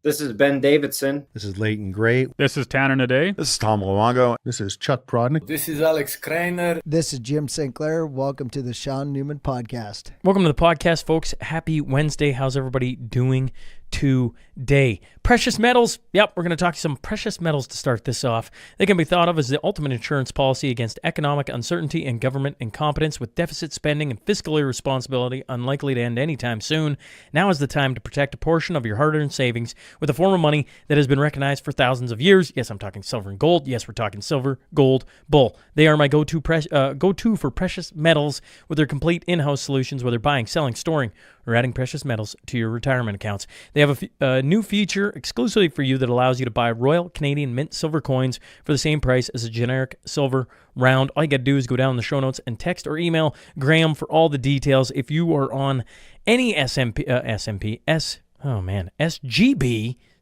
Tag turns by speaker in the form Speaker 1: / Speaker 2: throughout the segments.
Speaker 1: This is Ben Davidson.
Speaker 2: This is Leighton Gray.
Speaker 3: This is Tanner Naday.
Speaker 4: This is Tom Luongo.
Speaker 2: This is Chuck Prodnick.
Speaker 5: This is Alex Krainer.
Speaker 6: This is Jim St. Clair. Welcome to the Shaun Newman Podcast.
Speaker 7: Welcome to the podcast, folks. Happy Wednesday. How's everybody doing today? Precious metals. Yep, we're going to talk some precious metals to start this off. They can be thought of as the ultimate insurance policy against economic uncertainty and government incompetence, with deficit spending and fiscal irresponsibility unlikely to end anytime soon. Now is the time to protect a portion of your hard-earned savings with a form of money that has been recognized for thousands of years. Yes, I'm talking silver and gold. Yes, we're talking silver, gold, bull. They are my go-to for precious metals with their complete in-house solutions, whether buying, selling, storing, or adding precious metals to your retirement accounts. They have a new feature exclusively for you that allows you to buy Royal Canadian Mint silver coins for the same price as a generic silver round. All you got to do is go down in the show notes and text or email Grahame for all the details. If you are on any SGB,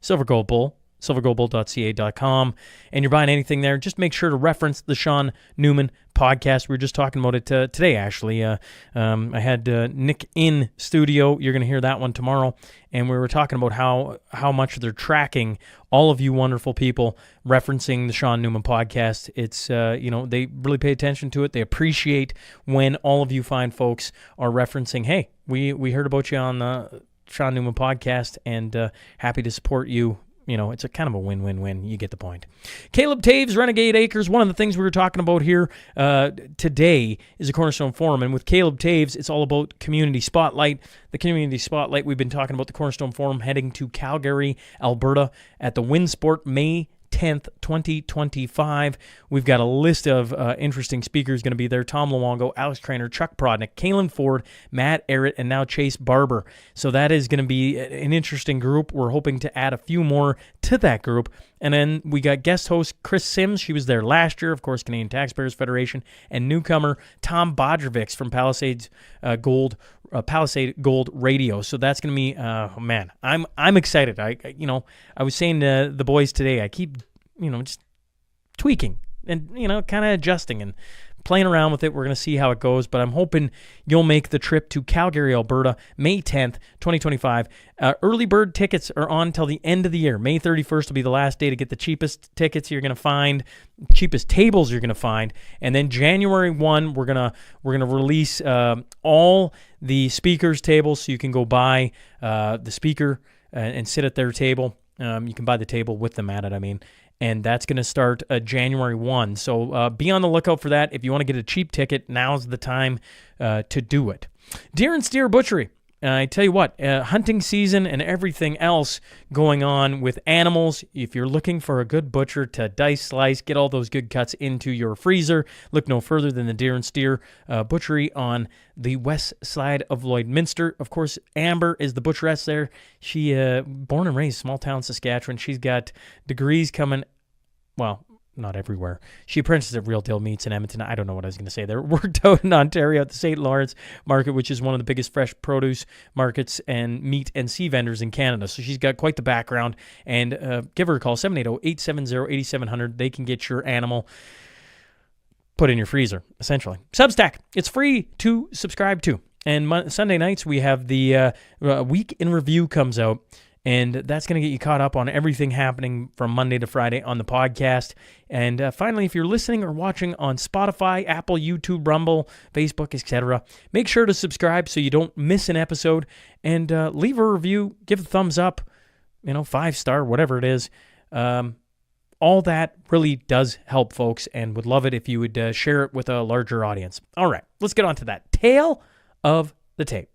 Speaker 7: Silver Gold Bull, silvergoldbull.ca.com, and you're buying anything there, just make sure to reference the Shaun Newman podcast. We were just talking about it today, actually. I had Nick in studio. You're going to hear that one tomorrow. And we were talking about how much they're tracking all of you wonderful people referencing the Shaun Newman podcast. It's, they really pay attention to it. They appreciate when all of you fine folks are referencing, hey, we heard about you on the Shaun Newman podcast, and happy to support you. You know, it's a kind of a win-win-win. You get the point. Caleb Taves, Renegade Acres. One of the things we were talking about here today is a Cornerstone Forum. And with Caleb Taves, it's all about community spotlight. The community spotlight, we've been talking about the Cornerstone Forum heading to Calgary, Alberta at the Winsport May 10th, 2025. We've got a list of interesting speakers going to be there. Tom Luongo, Alex Krainer, Chuck Prodnick, Kalen Ford, Matt Errett, and now Chase Barber. So that is going to be an interesting group. We're hoping to add a few more to that group. And then we got guest host Chris Sims. She was there last year, of course, Canadian Taxpayers Federation, and newcomer Tom Bodrovics from Palisade Gold Radio. So that's going to be, man, I'm excited. I was saying to the boys today, I keep, just tweaking and, kind of adjusting and playing around with it. We're going to see how it goes, but I'm hoping you'll make the trip to Calgary, Alberta, May 10th, 2025. Early bird tickets are on till the end of the year. May 31st will be the last day to get the cheapest tickets you're going to find, cheapest tables you're going to find, and then January 1, we're going to release all the speakers' tables, so you can go buy the speaker and sit at their table. You can buy the table with them at it, and that's going to start January 1. So be on the lookout for that. If you want to get a cheap ticket, now's the time to do it. Deer and Steer Butchery. I tell you what, hunting season and everything else going on with animals. If you're looking for a good butcher to dice, slice, get all those good cuts into your freezer, look no further than the Deer and Steer Butchery on the west side of Lloydminster. Of course, Amber is the butcheress there. She born and raised small town Saskatchewan. She's got degrees coming, well, not everywhere. She apprentices at Real Deal Meats in Edmonton. I don't know what I was going to say there. Worked out in Ontario at the St. Lawrence Market, which is one of the biggest fresh produce markets and meat and sea vendors in Canada. So she's got quite the background. And give her a call, 780-870-8700. They can get your animal put in your freezer, essentially. Substack. It's free to subscribe to. And Sunday nights, we have the Week in Review comes out. And that's going to get you caught up on everything happening from Monday to Friday on the podcast. And finally, if you're listening or watching on Spotify, Apple, YouTube, Rumble, Facebook, etc., make sure to subscribe so you don't miss an episode. And leave a review, give a thumbs up, 5-star, whatever it is. All that really does help, folks, and would love it if you would share it with a larger audience. All right, let's get on to that. Tale of the tape.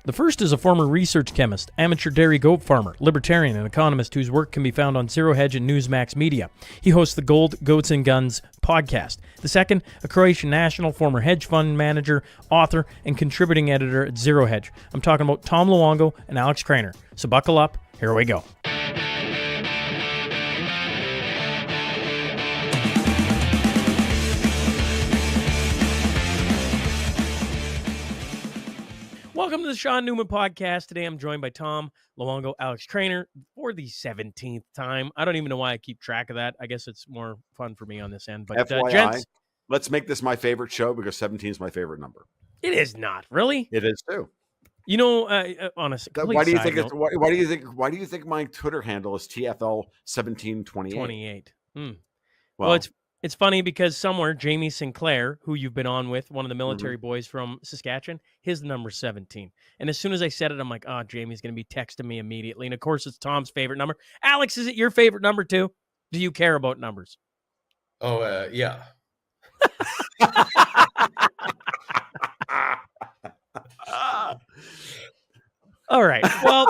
Speaker 7: The first is a former research chemist, amateur dairy goat farmer, libertarian, and economist whose work can be found on Zero Hedge and Newsmax Media. He hosts the Gold, Goats, and Guns podcast. The second, a Croatian national, former hedge fund manager, author, and contributing editor at Zero Hedge. I'm talking about Tom Luongo and Alex Krainer. So buckle up, here we go. Welcome to the Shaun Newman Podcast. Today I'm joined by Tom Luongo, Alex Krainer for the 17th time. I don't even know why I keep track of that. I guess it's more fun for me on this end. But
Speaker 4: FYI,
Speaker 7: gents,
Speaker 4: let's make this my favorite show because 17 is my favorite number.
Speaker 7: It is not really.
Speaker 1: It is too.
Speaker 7: You know, on a complete
Speaker 1: Why do you
Speaker 7: side
Speaker 1: think
Speaker 7: note,
Speaker 1: it's why do you think my Twitter handle is TFL1728?
Speaker 7: 28.
Speaker 1: Well,
Speaker 7: Well, it's funny because somewhere Jamie Sinclair, who you've been on with, one of the
Speaker 1: Mm-hmm.
Speaker 7: military boys from Saskatchewan, his number's 17. And as soon as I said it, I'm like, oh, Jamie's going to be texting me immediately. And of course, it's Tom's favorite number. Alex, is it your favorite number too? Do you care about numbers?
Speaker 3: Oh, yeah.
Speaker 7: All right. Well,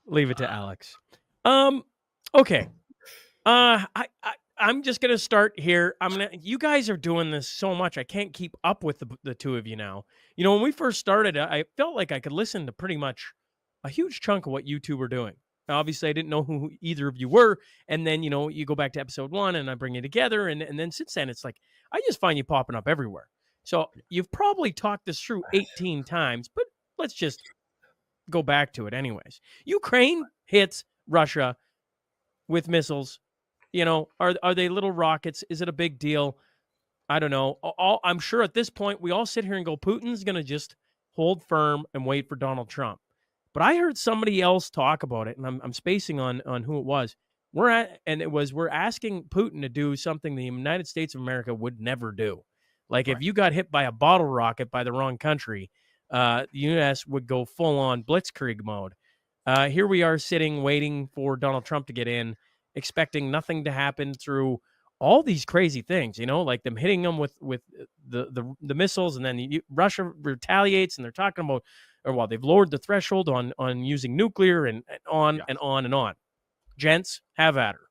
Speaker 7: leave it to Alex. Okay. I'm just gonna start here. You guys are doing this so much. I can't keep up with the two of you now. You know, when we first started, I felt like I could listen to pretty much a huge chunk of what you two were doing. Now, obviously, I didn't know who either of you were, and then you go back to episode 1, and I bring you together, and then since then, it's like I just find you popping up everywhere. So you've probably talked this through 18 times, but let's just go back to it anyways. Ukraine hits Russia with missiles. You know, are they little rockets? Is it a big deal? I don't know. I'm sure at this point we all sit here and go, Putin's going to just hold firm and wait for Donald Trump. But I heard somebody else talk about it, and I'm spacing on who it was. We're asking Putin to do something the United States of America would never do. Like if you got hit by a bottle rocket by the wrong country, the U.S. would go full on blitzkrieg mode. Here we are sitting, waiting for Donald Trump to get in, expecting nothing to happen through all these crazy things, like them hitting them with the missiles, and then Russia retaliates, and they're talking about, they've lowered the threshold on using nuclear, and on and on and on. Gents, have at her.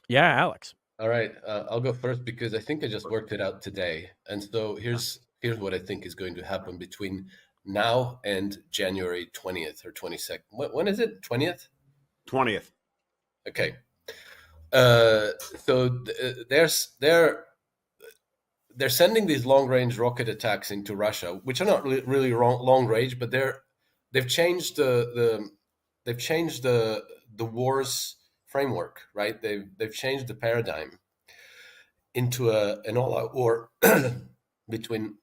Speaker 7: Yeah, Alex.
Speaker 3: All right, I'll go first because I think I just worked it out today, and so here's what I think is going to happen between now and January 20th or 22nd. When is it? 20th?
Speaker 1: 20th.
Speaker 3: Okay. So they're sending these long-range rocket attacks into Russia, which are not really long-range, but they've changed the war's framework, right? They've changed the paradigm into an all-out war between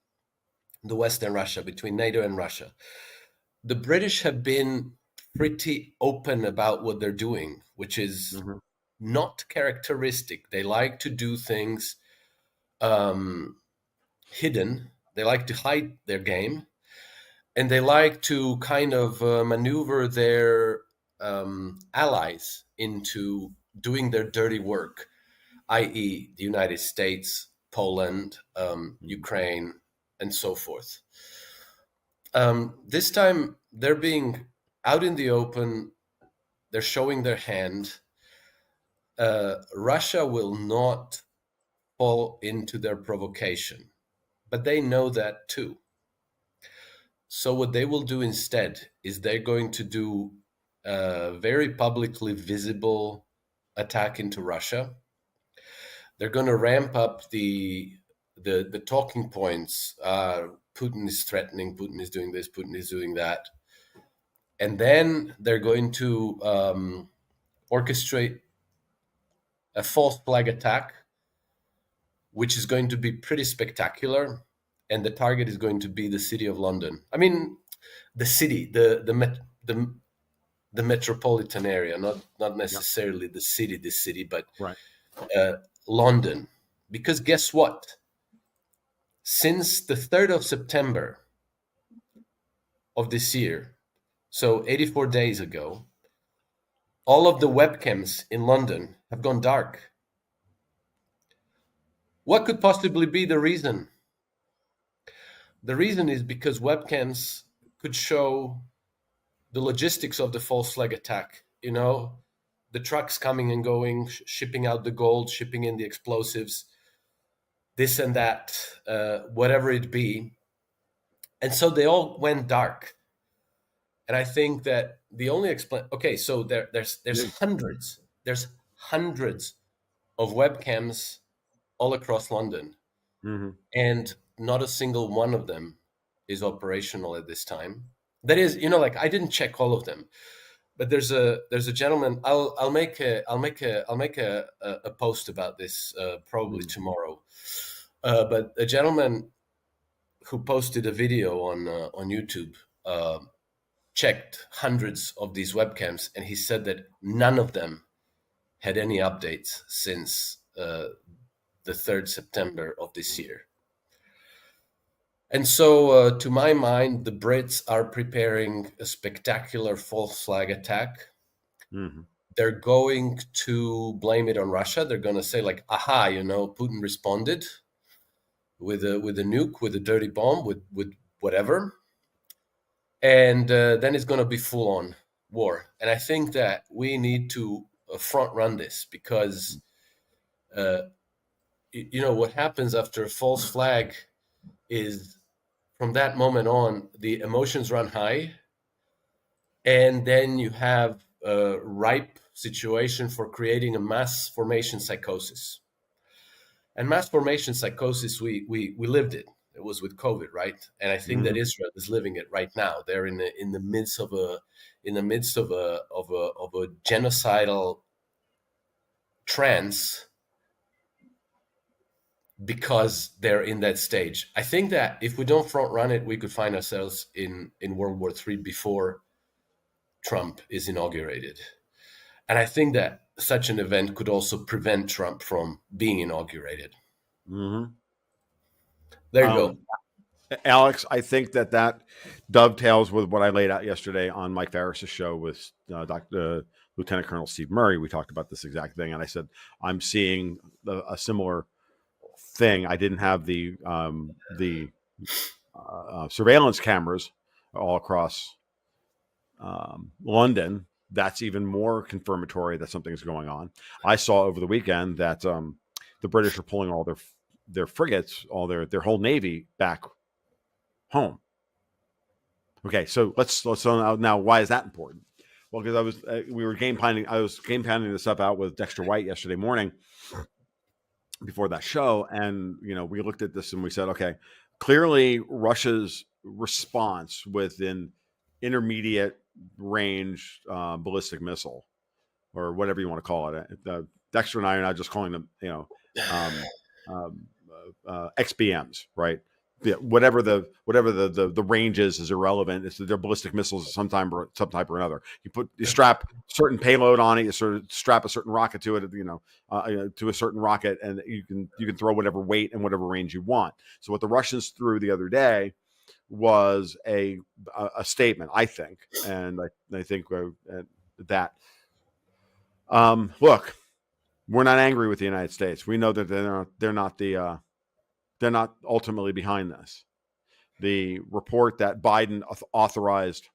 Speaker 3: the West and Russia, between NATO and Russia. The British have been pretty open about what they're doing, which is not characteristic. They like to do things hidden. They like to hide their game, and they like to kind of maneuver their allies into doing their dirty work, i.e. the United States, Poland, Ukraine, and so forth. This time they're being out in the open. They're showing their hand. Russia will not fall into their provocation, but they know that too. So what they will do instead is they're going to do a very publicly visible attack into Russia. They're going to ramp up the talking points. Putin is threatening, Putin is doing this, Putin is doing that. And then they're going to orchestrate a false flag attack, which is going to be pretty spectacular. And the target is going to be the city of London. I mean, the city, the metropolitan area, not necessarily the city, but London. Because guess what? Since the 3rd of September of this year, so 84 days ago, all of the webcams in London have gone dark. What could possibly be the reason? The reason is because webcams could show the logistics of the false flag attack. The trucks coming and going, shipping out the gold, shipping in the explosives, this and that, whatever it be. And so they all went dark. And I think that the only so there's hundreds of webcams all across London. And not a single one of them is operational at this time. That is, I didn't check all of them, But there's a gentleman. I'll make a post about this probably tomorrow. But a gentleman who posted a video on YouTube checked hundreds of these webcams, and he said that none of them had any updates since the 3rd September of this year. And so, to my mind, the Brits are preparing a spectacular false flag attack.
Speaker 1: Mm-hmm.
Speaker 3: They're going to blame it on Russia. They're going to say, like, aha, Putin responded with a nuke, with a dirty bomb, with whatever. And then it's going to be full-on war. And I think that we need to front run this because, what happens after a false flag is from that moment on, the emotions run high. And then you have a ripe situation for creating a mass formation psychosis. And mass formation psychosis, we lived it. It was with COVID, right? And I think that Israel is living it right now. They're in the midst of a genocidal trance because they're in that stage. I think that if we don't front run it, we could find ourselves in World War III before Trump is inaugurated. And I think that such an event could also prevent Trump from being inaugurated.
Speaker 1: Mm-hmm.
Speaker 3: There you go.
Speaker 1: Alex, I think that dovetails with what I laid out yesterday on Mike Farris's show with Lieutenant Colonel Steve Murray. We talked about this exact thing, and I said I'm seeing a similar thing. I didn't have the surveillance cameras all across London. That's even more confirmatory that something's going on. I saw over the weekend that the British are pulling all their frigates, all their whole navy back home. Okay, so let's now. Why is that important? Well, because I was game planning this up out with Dexter White yesterday morning before that show, and we looked at this and we said, okay, clearly Russia's response with an intermediate range ballistic missile, or whatever you want to call it. Dexter and I are not just calling them, XBMs, right? Whatever the range is irrelevant. It's their ballistic missiles of some type or another. You strap certain payload on it. You sort of strap a certain rocket to it, to a certain rocket, and you can throw whatever weight and whatever range you want. So what the Russians threw the other day was a statement, I think, and I think that look, we're not angry with the United States. We know that they're not ultimately behind this. The report that Biden authorized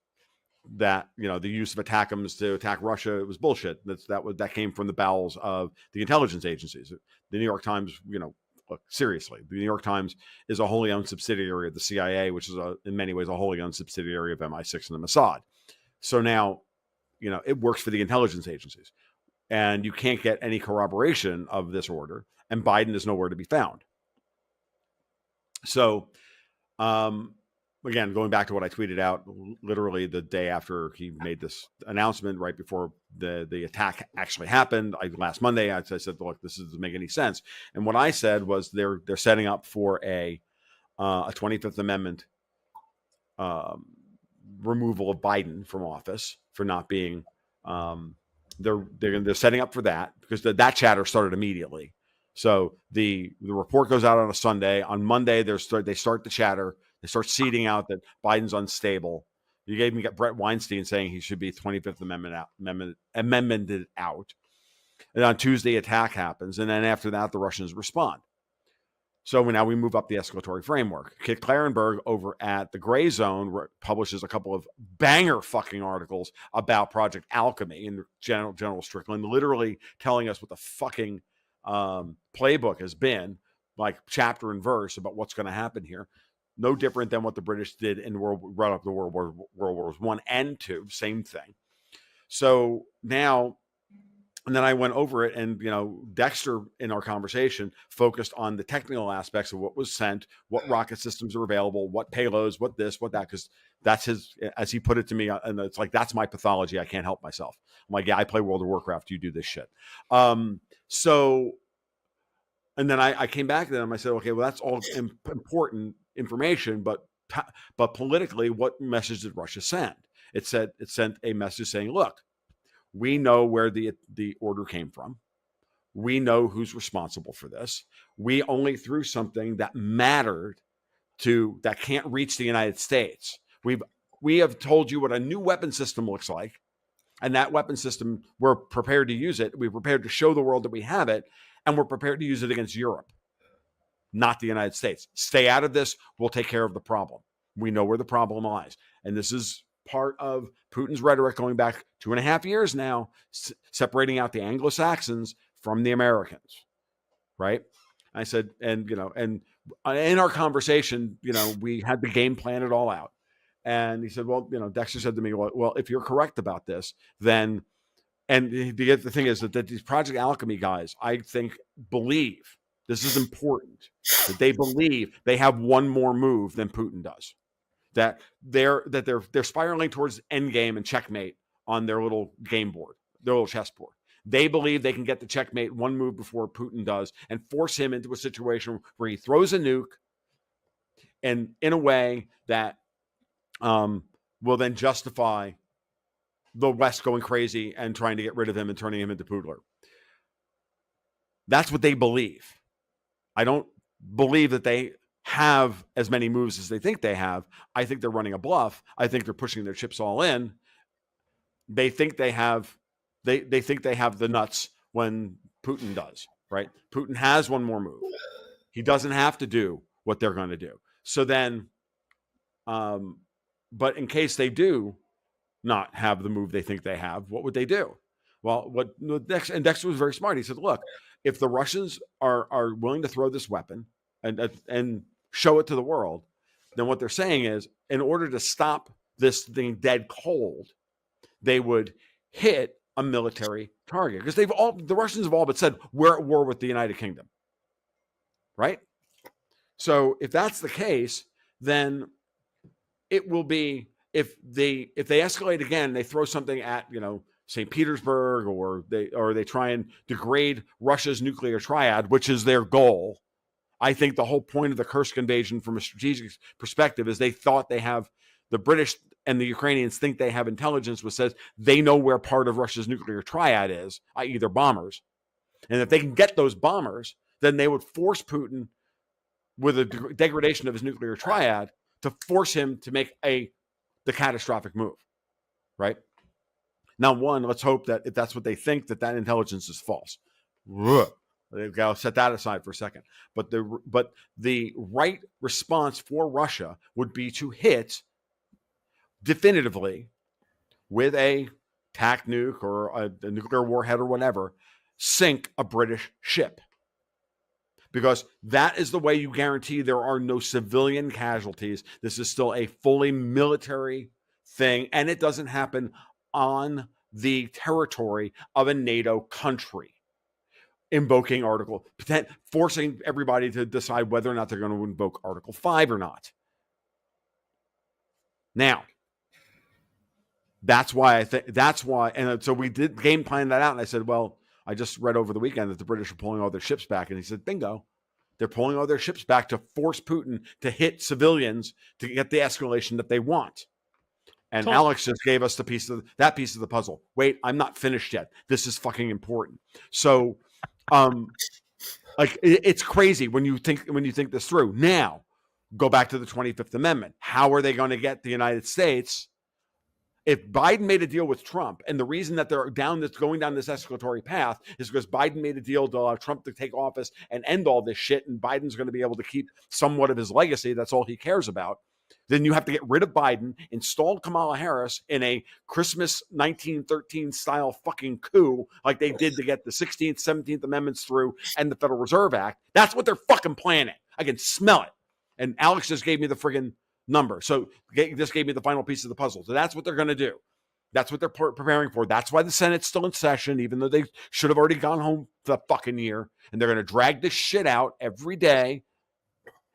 Speaker 1: that the use of ATACMS to attack Russia, it was bullshit. That came from the bowels of the intelligence agencies. The New York Times, look, seriously, the New York Times is a wholly owned subsidiary of the CIA, which is in many ways a wholly owned subsidiary of MI6 and the Mossad. So now, it works for the intelligence agencies, and you can't get any corroboration of this order, and Biden is nowhere to be found. So, again, going back to what I tweeted out literally the day after he made this announcement, right before the attack actually happened, last Monday, I said, look, this doesn't make any sense. And what I said was they're setting up for a 25th Amendment removal of Biden from office for not being. They're setting up for that because that chatter started immediately. So the report goes out on a Sunday. On Monday, they start the chatter. They start seeding out that Biden's unstable. You even got Brett Weinstein saying he should be 25th amendmented out. And on Tuesday, attack happens. And then after that, the Russians respond. So now we move up the escalatory framework. Kit Clarenberg over at the Gray Zone publishes a couple of banger fucking articles about Project Alchemy and General Strickland, literally telling us what the fucking playbook has been, like chapter and verse about what's going to happen here. No different than what the British did in right up to World Wars I and II, same thing. So now And then I went over it, and Dexter in our conversation focused on the technical aspects of what was sent, what rocket systems are available, what payloads, what this, what that, because that's his, as he put it to me, and it's like, that's my pathology. I can't help myself. I'm like, yeah, I play World of Warcraft. You do this shit. So, and then I came back to them. I said, okay, well, that's all important information, but politically, what message did Russia send? It sent a message saying, look, we know where the order came from. We know who's responsible for this. We only threw something that mattered that can't reach the United States. We have told you what a new weapon system looks like, and that weapon system, we're prepared to use it. We're prepared to show the world that we have it, and we're prepared to use it against Europe, not the United States. Stay out of this. We'll take care of the problem. We know where the problem lies, and this is part of Putin's rhetoric going back 2.5 years now, separating out the Anglo-Saxons from the Americans, right? I said, and in our conversation, we had the game plan it all out. And he said, well, Dexter said to me, well, if you're correct about this, then, and the thing is that these Project Alchemy guys, I think, believe, this is important, that they believe they have one more move than Putin does. That they're spiraling towards endgame and checkmate on their little game board, their little chessboard. They believe they can get the checkmate one move before Putin does and force him into a situation where he throws a nuke, and in a way that will then justify the West going crazy and trying to get rid of him and turning him into Poodler. That's what they believe. I don't believe that they have as many moves as they think they have. I think they're running a bluff. I think they're pushing their chips all in. They think they have they think they have the nuts when Putin does, right? Putin has one more move. He doesn't have to do what they're going to do. So then but in case they do not have the move they think they have, what would they do? Well, Dexter was very smart. He said, look, if the Russians are willing to throw this weapon and show it to the world, then what they're saying is, in order to stop this thing dead cold, they would hit a military target, because the Russians have all but said we're at war with the United Kingdom, right? So if that's the case, then it will be, if they escalate again, they throw something at St. Petersburg, or they try and degrade Russia's nuclear triad, which is their goal. I think the whole point of the Kursk invasion from a strategic perspective is they thought they have, the British and the Ukrainians think they have intelligence which says they know where part of Russia's nuclear triad is, i.e. their bombers. And if they can get those bombers, then they would force Putin, with a degradation of his nuclear triad, to force him to make the catastrophic move, right? Now, let's hope that if that's what they think, that intelligence is false. I'll set that aside for a second. But the right response for Russia would be to hit definitively with a TAC nuke or a nuclear warhead or whatever, sink a British ship. Because that is the way you guarantee there are no civilian casualties. This is still a fully military thing, and it doesn't happen on the territory of a NATO country. Invoking forcing everybody to decide whether or not they're going to invoke Article 5 or not. Now, that's why, and so we did game plan that out, and I said, well, I just read over the weekend that the British are pulling all their ships back, and he said, bingo. They're pulling all their ships back to force Putin to hit civilians to get the escalation that they want. And Alex just gave us that piece of the puzzle. Wait, I'm not finished yet. This is fucking important. So, it's crazy when you think this through. Now, go back to the 25th Amendment. How are they going to get the United States? If Biden made a deal with Trump, and the reason that they're going down this escalatory path is because Biden made a deal to allow Trump to take office and end all this shit, and Biden's going to be able to keep somewhat of his legacy. That's all he cares about. Then you have to get rid of Biden, install Kamala Harris in a Christmas 1913 style fucking coup like they did to get the 16th, 17th Amendments through and the Federal Reserve Act. That's what they're fucking planning. I can smell it. And Alex just gave me the friggin' number. So just gave me the final piece of the puzzle. So that's what they're going to do. That's what they're preparing for. That's why the Senate's still in session, even though they should have already gone home for the fucking year. And they're going to drag this shit out every day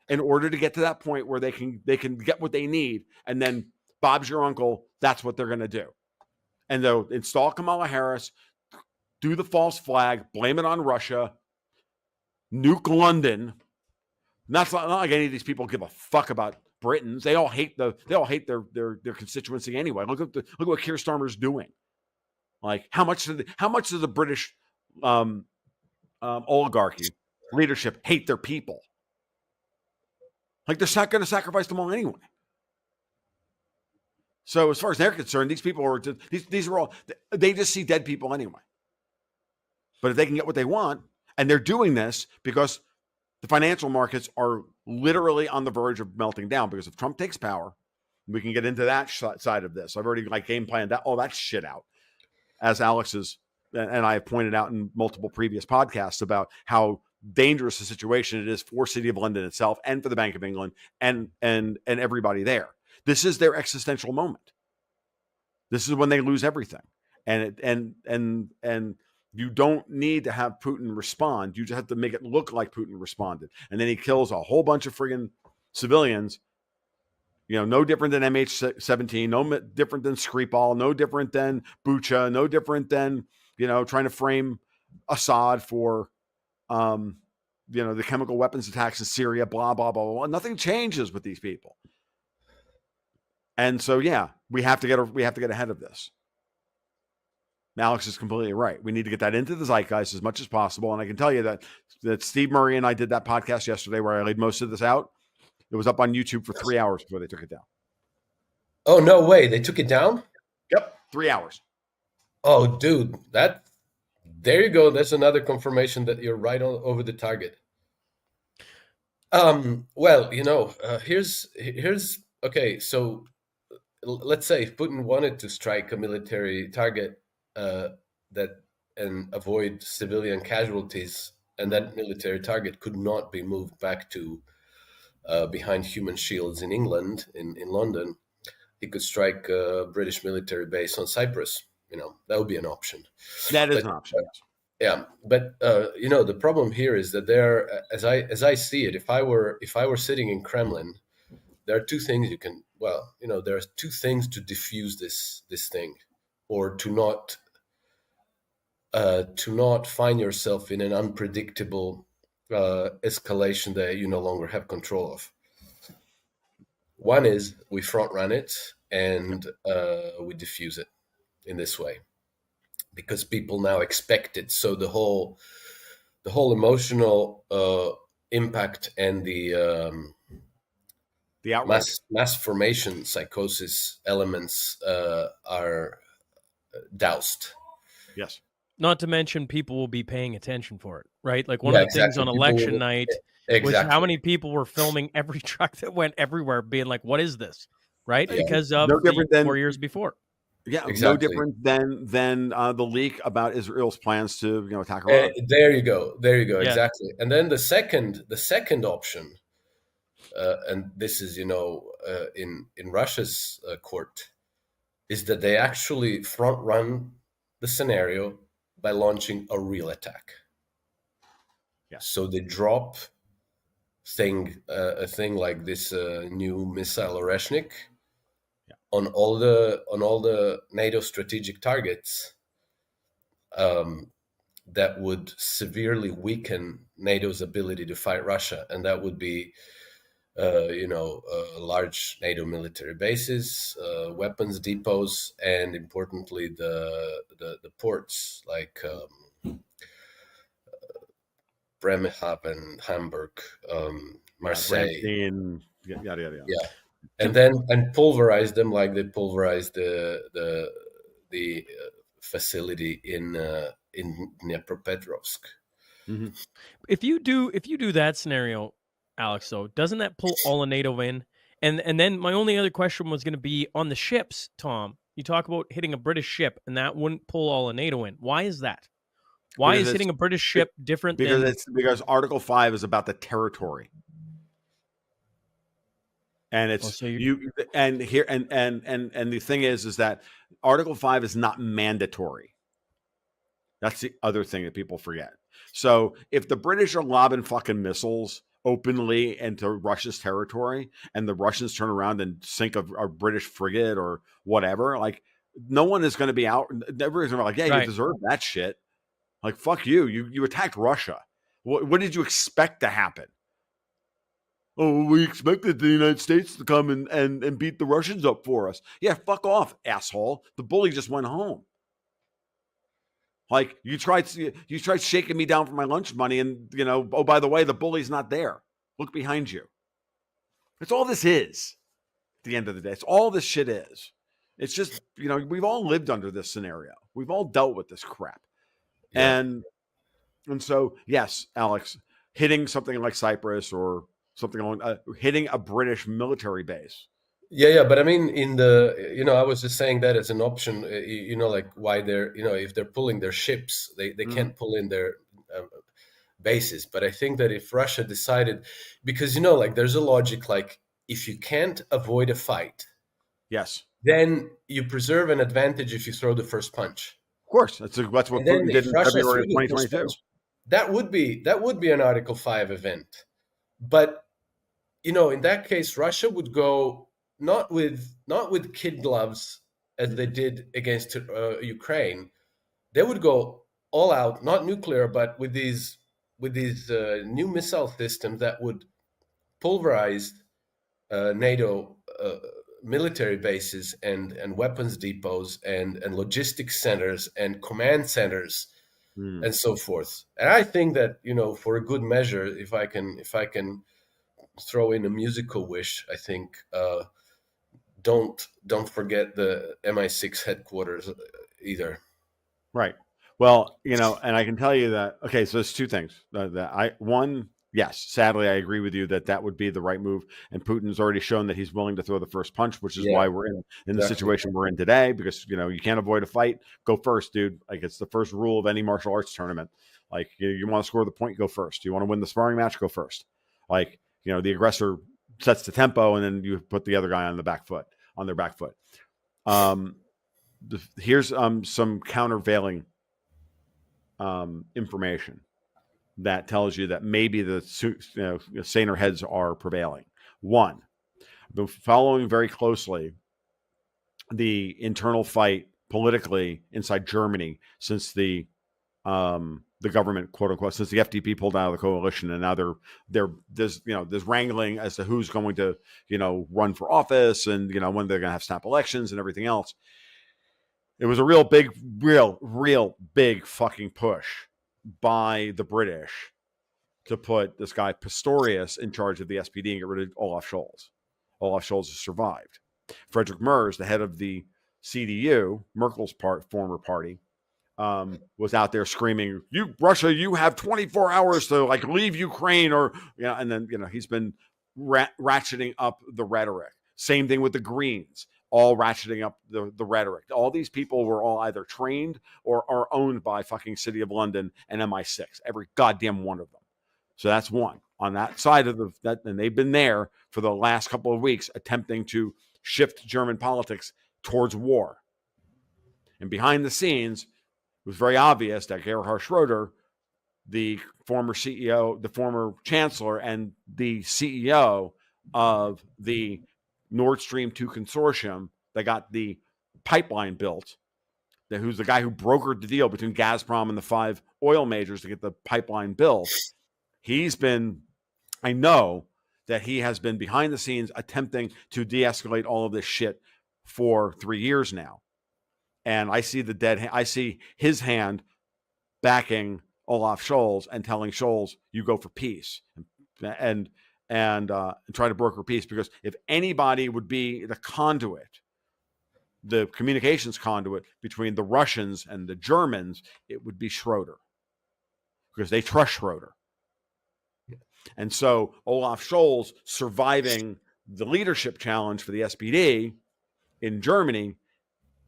Speaker 1: in order to get to that point where they can get what they need. And then Bob's your uncle. That's what they're going to do. And they'll install Kamala Harris, do the false flag, blame it on Russia, nuke London. Not like any of these people give a fuck about Britons. They all hate their constituency anyway. Look at what Keir Starmer's doing. Like how much does the British oligarchy leadership hate their people? Like they're not going to sacrifice them all anyway. So as far as they're concerned, these people are just, these are all, they just see dead people anyway. But if they can get what they want, and they're doing this because the financial markets are literally on the verge of melting down, because if Trump takes power, we can get into that side of this. I've already game planned all that shit out, as Alex and I have pointed out in multiple previous podcasts about how dangerous a situation it is for City of London itself and for the Bank of England and everybody there. This is their existential moment. This is when they lose everything. And you don't need to have Putin respond. You just have to make it look like Putin responded. And then he kills a whole bunch of friggin' civilians. No different than MH17, no different than Skripal, no different than Bucha, no different than, trying to frame Assad for, the chemical weapons attacks in Syria, blah, blah, blah, blah. Nothing changes with these people. And so, yeah, we have to get ahead of this. Alex is completely right. We need to get that into the zeitgeist as much as possible. And I can tell you that Steve Murray and I did that podcast yesterday where I laid most of this out. It was up on YouTube for 3 hours before they took it down.
Speaker 3: Oh, no way. They took it down?
Speaker 1: Yep. 3 hours.
Speaker 3: Oh, dude, there you go. That's another confirmation that you're right over the target. Well, here's okay. So let's say if Putin wanted to strike a military target and avoid civilian casualties, and that military target could not be moved back to behind human shields in England, in London, he could strike a British military base on Cyprus. That would be an option.
Speaker 1: That is an option.
Speaker 3: Yeah, but the problem here is that there, as I see it, if I were sitting in Kremlin, there are two things you can. Well, there are two things to diffuse this thing, or to not find yourself in an unpredictable escalation that you no longer have control of. One is we front run it and we diffuse it in this way, because people now expect it. So the whole emotional impact and the mass formation psychosis elements are doused.
Speaker 1: Yes.
Speaker 7: Not to mention people will be paying attention for it, right? Like one of the things on election night was how many people were filming every truck that went everywhere, being like, what is this? Right? Yeah. Because of the 4 years before.
Speaker 1: Yeah, exactly. No different than the leak about Israel's plans to attack Iran.
Speaker 3: There you go. Yeah. Exactly. And then the second option, and this is in Russia's court, is that they actually front run the scenario by launching a real attack.
Speaker 1: Yeah.
Speaker 3: So they drop a thing like this new missile Oreshnik on all the NATO strategic targets that would severely weaken NATO's ability to fight Russia, and that would be large NATO military bases, weapons depots, and importantly the ports like Bremerhaven, Hamburg, Marseille,
Speaker 1: yada.
Speaker 3: Yeah, and pulverize them like they pulverized the facility in Dnipropetrovsk.
Speaker 1: Mm-hmm.
Speaker 7: If you do that scenario, Alex, though, doesn't that pull all of NATO in? And then my only other question was going to be on the ships, Tom. You talk about hitting a British ship, and that wouldn't pull all of NATO in. Why is that? Why is hitting a British ship different?
Speaker 1: Because Article 5 is about the territory. And it's
Speaker 7: so you're-
Speaker 1: you and here and the thing is that Article 5 is not mandatory. That's the other thing that people forget. So if the British are lobbing fucking missiles openly into Russia's territory and the Russians turn around and sink a British frigate or whatever, like no one is going to be out. Everybody's going to be like, yeah,
Speaker 7: Right.
Speaker 1: you deserve that shit. Like, fuck you. You attacked Russia. What did you expect to happen? Oh, we expected the United States to come and beat the Russians up for us. Yeah, fuck off, asshole. The bully just went home. Like you tried shaking me down for my lunch money, and oh, by the way, the bully's not there. Look behind you. It's all this is. At the end of the day, it's all this shit is. It's just we've all lived under this scenario. We've all dealt with this crap,
Speaker 3: Yeah.
Speaker 1: and so yes, Alex, hitting something like Cyprus or something along, hitting a British military base.
Speaker 3: Yeah, but I mean, I was just saying that as an option, like why they're, if they're pulling their ships, they can't pull in their bases. But I think that if Russia decided, because, like there's a logic, like if you can't avoid a fight,
Speaker 1: Yes,
Speaker 3: then you preserve an advantage if you throw the first punch.
Speaker 1: of course. That's what
Speaker 3: And then
Speaker 1: Putin
Speaker 3: if
Speaker 1: did in
Speaker 3: Russia
Speaker 1: February of
Speaker 3: threw the first
Speaker 1: 2022.
Speaker 3: punch, that would be an Article 5 event. But, in that case, Russia would go not with kid gloves as they did against Ukraine. They would go all out, not nuclear, but with these new missile systems that would pulverize NATO military bases and weapons depots and logistics centers and command centers and so forth. And I think that for a good measure, if I can throw in a musical wish, I think don't forget the MI6 headquarters either.
Speaker 1: Right. Well, and I can tell you that. Okay, so there's two things. Yes, sadly, I agree with you that would be the right move, and Putin's already shown that he's willing to throw the first punch, which is why we're in the
Speaker 3: exactly.
Speaker 1: situation we're in today. Because you can't avoid a fight. Go first, dude. Like it's the first rule of any martial arts tournament. Like you want to score the point, go first. You want to win the sparring match, go first. Like the aggressor sets the tempo, and then you put the other guy on their back foot. Here's some countervailing information that tells you that maybe the saner heads are prevailing. One, I've been following very closely the internal fight politically inside Germany since the government, quote unquote, since the FDP pulled out of the coalition, and now there's wrangling as to who's going to run for office and when they're going to have snap elections and everything else. It was a real big fucking push by the British to put this guy Pistorius in charge of the SPD and get rid of Olaf Scholz. Olaf Scholz has survived. Friedrich Merz, the head of the CDU, Merkel's former party, was out there screaming, "You Russia, you have 24 hours to leave Ukraine," and then he's been ratcheting up the rhetoric. Same thing with the Greens. All ratcheting up the rhetoric. All these people were all either trained or are owned by fucking City of London and MI6. Every goddamn one of them. So that's one. On that side of that, and they've been there for the last couple of weeks attempting to shift German politics towards war. And behind the scenes, it was very obvious that Gerhard Schroeder, the former CEO, the former chancellor, and the CEO of the Nord Stream 2 consortium that got the pipeline built, who's the guy who brokered the deal between Gazprom and the 5 oil majors to get the pipeline built. I know that he has been behind the scenes attempting to de-escalate all of this shit for 3 years now. And I see his hand backing Olaf Scholz and telling Scholz, you go for peace and try to broker peace, because if anybody would be the conduit, the communications conduit between the Russians and the Germans, it would be Schroeder, because they trust Schroeder. And so Olaf Scholz surviving the leadership challenge for the SPD in Germany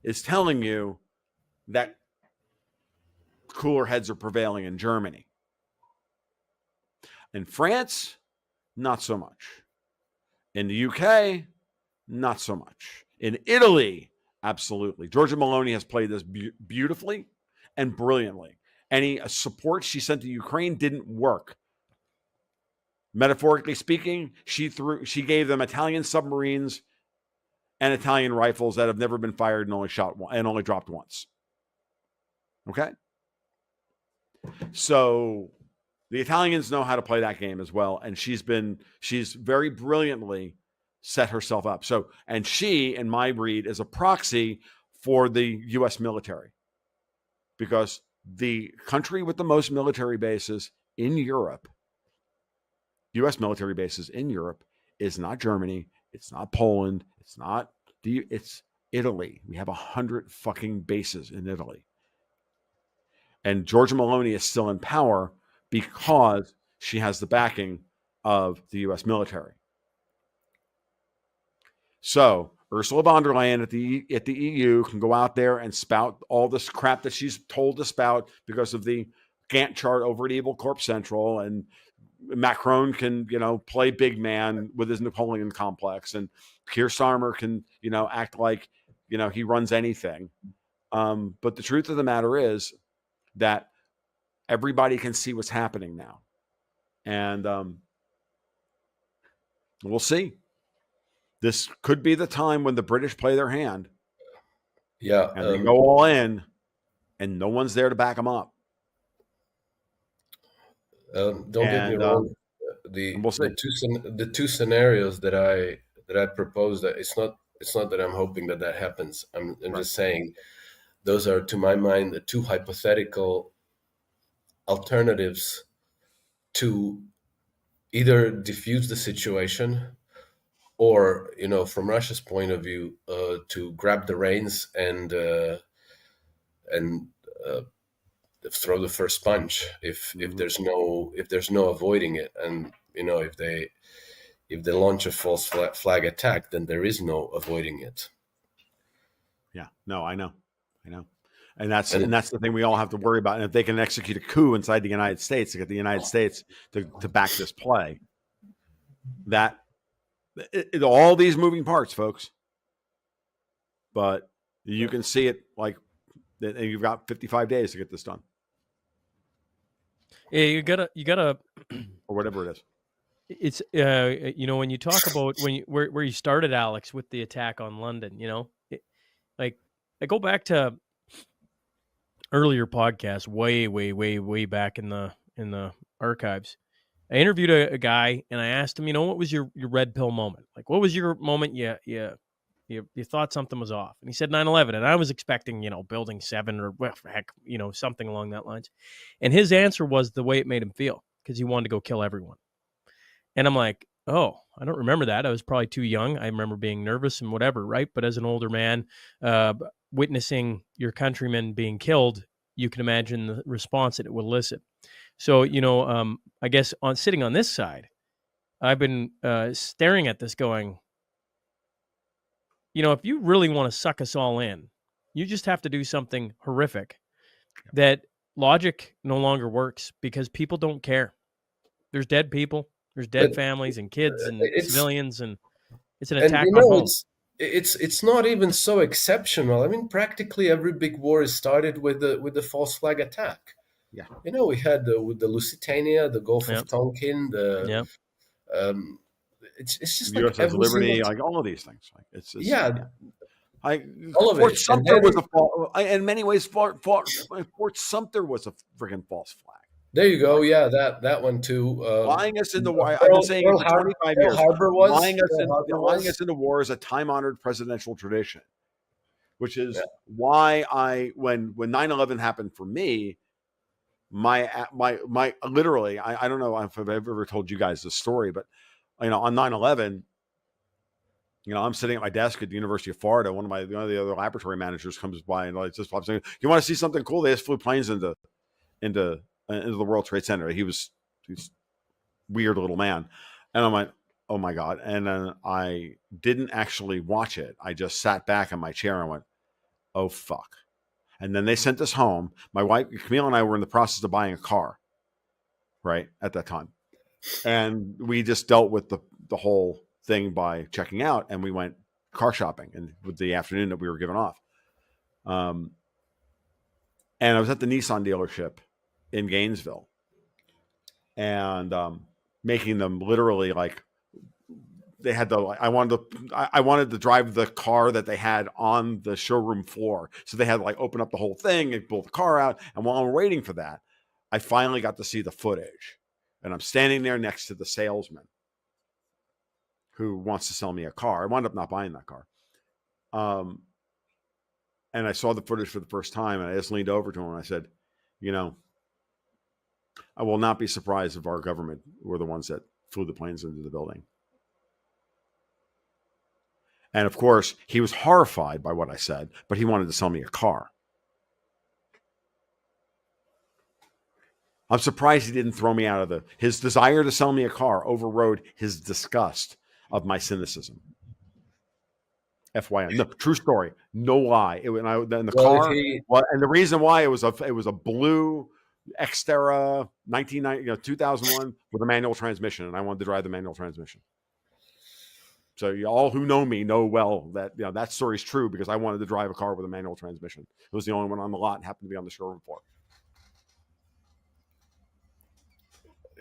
Speaker 1: is telling you that cooler heads are prevailing in Germany. In France, not so much. In the UK, not so much. In Italy, absolutely. Giorgia Meloni has played this beautifully and brilliantly. Any support she sent to Ukraine didn't work. Metaphorically speaking, she gave them Italian submarines and Italian rifles that have never been fired and only dropped once. Okay? So the Italians know how to play that game as well, and she's very brilliantly set herself up. So, and she, in my read, is a proxy for the U.S. military, because the country with the most military bases in Europe, U.S. military bases in Europe, is not Germany, it's not Poland, it's Italy. We have 100 fucking bases in Italy. And Giorgia Meloni is still in power because she has the backing of the U.S. military. So Ursula von der Leyen at the EU can go out there and spout all this crap that she's told to spout because of the Gantt chart over at Evil Corp Central, and Macron can, play big man with his Napoleon complex, and Keir Starmer can, act like, he runs anything. But the truth of the matter is that everybody can see what's happening now. And we'll see. This could be the time when the British play their hand.
Speaker 3: Yeah.
Speaker 1: And they go all in, and no one's there to back them up.
Speaker 3: Don't get me wrong. The two scenarios that I proposed, that it's not that I'm hoping that happens. I'm right. Just saying those are, to my mind, the two hypothetical alternatives to either diffuse the situation, or, from Russia's point of view, to grab the reins and throw the first punch if there's no avoiding it. And if they launch a false flag attack, then there is no avoiding it.
Speaker 1: Yeah, no, I know, and that's the thing we all have to worry about. And if they can execute a coup inside the United States to get the United States to back this play, all these moving parts, folks. But you can see it, like, you've got 55 days to get this done.
Speaker 7: Yeah, you gotta,
Speaker 1: or whatever it is.
Speaker 7: It's when you talk about where you started, Alex, with the attack on London, I go back to earlier podcasts, way back in the archives. I interviewed a guy, and I asked him, what was your red pill moment? Like, what was your moment? You thought something was off. And he said 9/11. And I was expecting, Building 7 or something along that lines. And his answer was the way it made him feel, because he wanted to go kill everyone. And I'm like, oh, I don't remember that. I was probably too young. I remember being nervous and whatever, right? But as an older man, witnessing your countrymen being killed, you can imagine the response that it would elicit. So, I guess sitting on this side, I've been staring at this going, if you really want to suck us all in, you just have to do something horrific that logic no longer works, because people don't care. There's dead people, there's dead families and kids and civilians, and it's an attack on homes.
Speaker 3: It's not even so exceptional. I mean, practically every big war is started with the false flag attack.
Speaker 1: Yeah,
Speaker 3: we had with the Lusitania, the Gulf of Tonkin, it's just
Speaker 1: the
Speaker 3: like
Speaker 1: U.S. Liberty, like all of these things. Like it's
Speaker 3: all of
Speaker 1: Fort
Speaker 3: it.
Speaker 1: Sumter was in many ways, Fort Sumter was a friggin' false flag.
Speaker 3: There you go. Yeah, that one too.
Speaker 1: Lying us into war. I've been saying it for 25 years. Lying us into war is a time-honored presidential tradition, which is why when 9/11 happened for me, my literally, I don't know if I've ever told you guys this story, but on 9/11, I'm sitting at my desk at the University of Florida. One of the other laboratory managers comes by and just pops in. You want to see something cool? They just flew planes into the World Trade Center. He's weird little man, and I'm like, oh my God! And then I didn't actually watch it. I just sat back in my chair and went, oh fuck! And then they sent us home. My wife Camille and I were in the process of buying a car, right at that time, and we just dealt with the whole thing by checking out, and we went car shopping and with the afternoon that we were given off. And I was at the Nissan dealership in Gainesville, and making them literally like they had the I wanted to drive the car that they had on the showroom floor, so they had to like open up the whole thing and pull the car out. And while I'm waiting for that, I finally got to see the footage, and I'm standing there next to the salesman who wants to sell me a car. I wound up not buying that car. And I saw the footage for the first time, and I just leaned over to him and I said, you know, I will not be surprised if our government were the ones that flew the planes into the building. And of course, he was horrified by what I said, but he wanted to sell me a car. I'm surprised he didn't throw me out of his desire to sell me a car overrode his disgust of my cynicism. FYI, no, true story, no lie. In the car, and the reason why it was a blue Xterra 2001 with a manual transmission, and I wanted to drive the manual transmission. So you all who know me know well that that story is true because I wanted to drive a car with a manual transmission. It was the only one on the lot and happened to be on the showroom floor.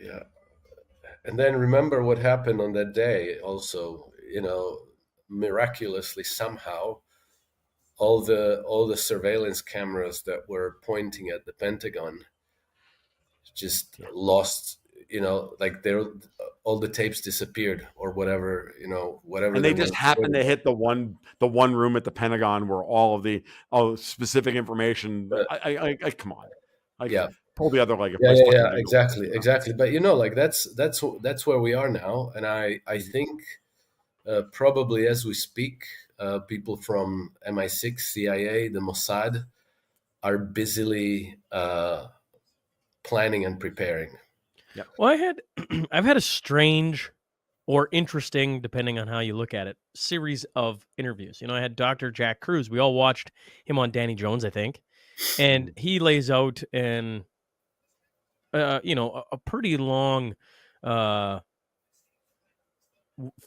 Speaker 3: Yeah, and then remember what happened on that day. Also, miraculously somehow, all the surveillance cameras that were pointing at the Pentagon just lost. Like all the tapes disappeared or whatever. Whatever.
Speaker 1: And they just happened to hit the one room at the Pentagon where all of the specific information. I come on.
Speaker 3: Yeah.
Speaker 1: Pull the other leg.
Speaker 3: Yeah, exactly. But that's where we are now, and I think probably as we speak, people from MI6, CIA, the Mossad are busily planning and preparing.
Speaker 1: Yeah.
Speaker 7: Well, I've had a strange or interesting, depending on how you look at it, series of interviews. I had Dr. Jack Cruz. We all watched him on Danny Jones, I think, and he lays out a pretty long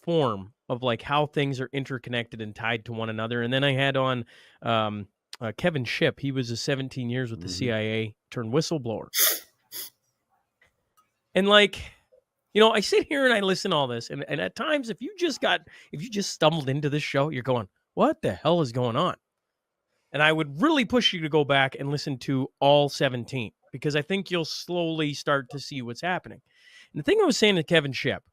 Speaker 7: form of like how things are interconnected and tied to one another. And then I had on Kevin Shipp. He was 17 years with the CIA, turned whistleblower. And I sit here and I listen to all this, and at times, if you just stumbled into this show, you're going, what the hell is going on? And I would really push you to go back and listen to all 17, because I think you'll slowly start to see what's happening. And the thing I was saying to Kevin Shipp,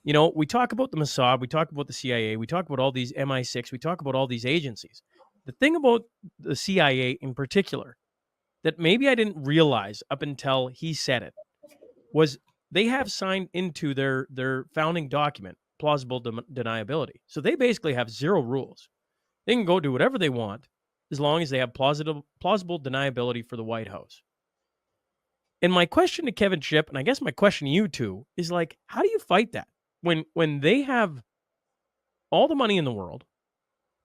Speaker 7: we talk about the Mossad, we talk about the CIA, we talk about all these MI6, we talk about all these agencies. The thing about the CIA in particular that maybe I didn't realize up until he said it was they have signed into their founding document plausible deniability. So they basically have zero rules. They can go do whatever they want as long as they have plausible deniability for the White House. And my question to Kevin Shipp, and I guess my question to you two, is like, how do you fight that? When they have all the money in the world,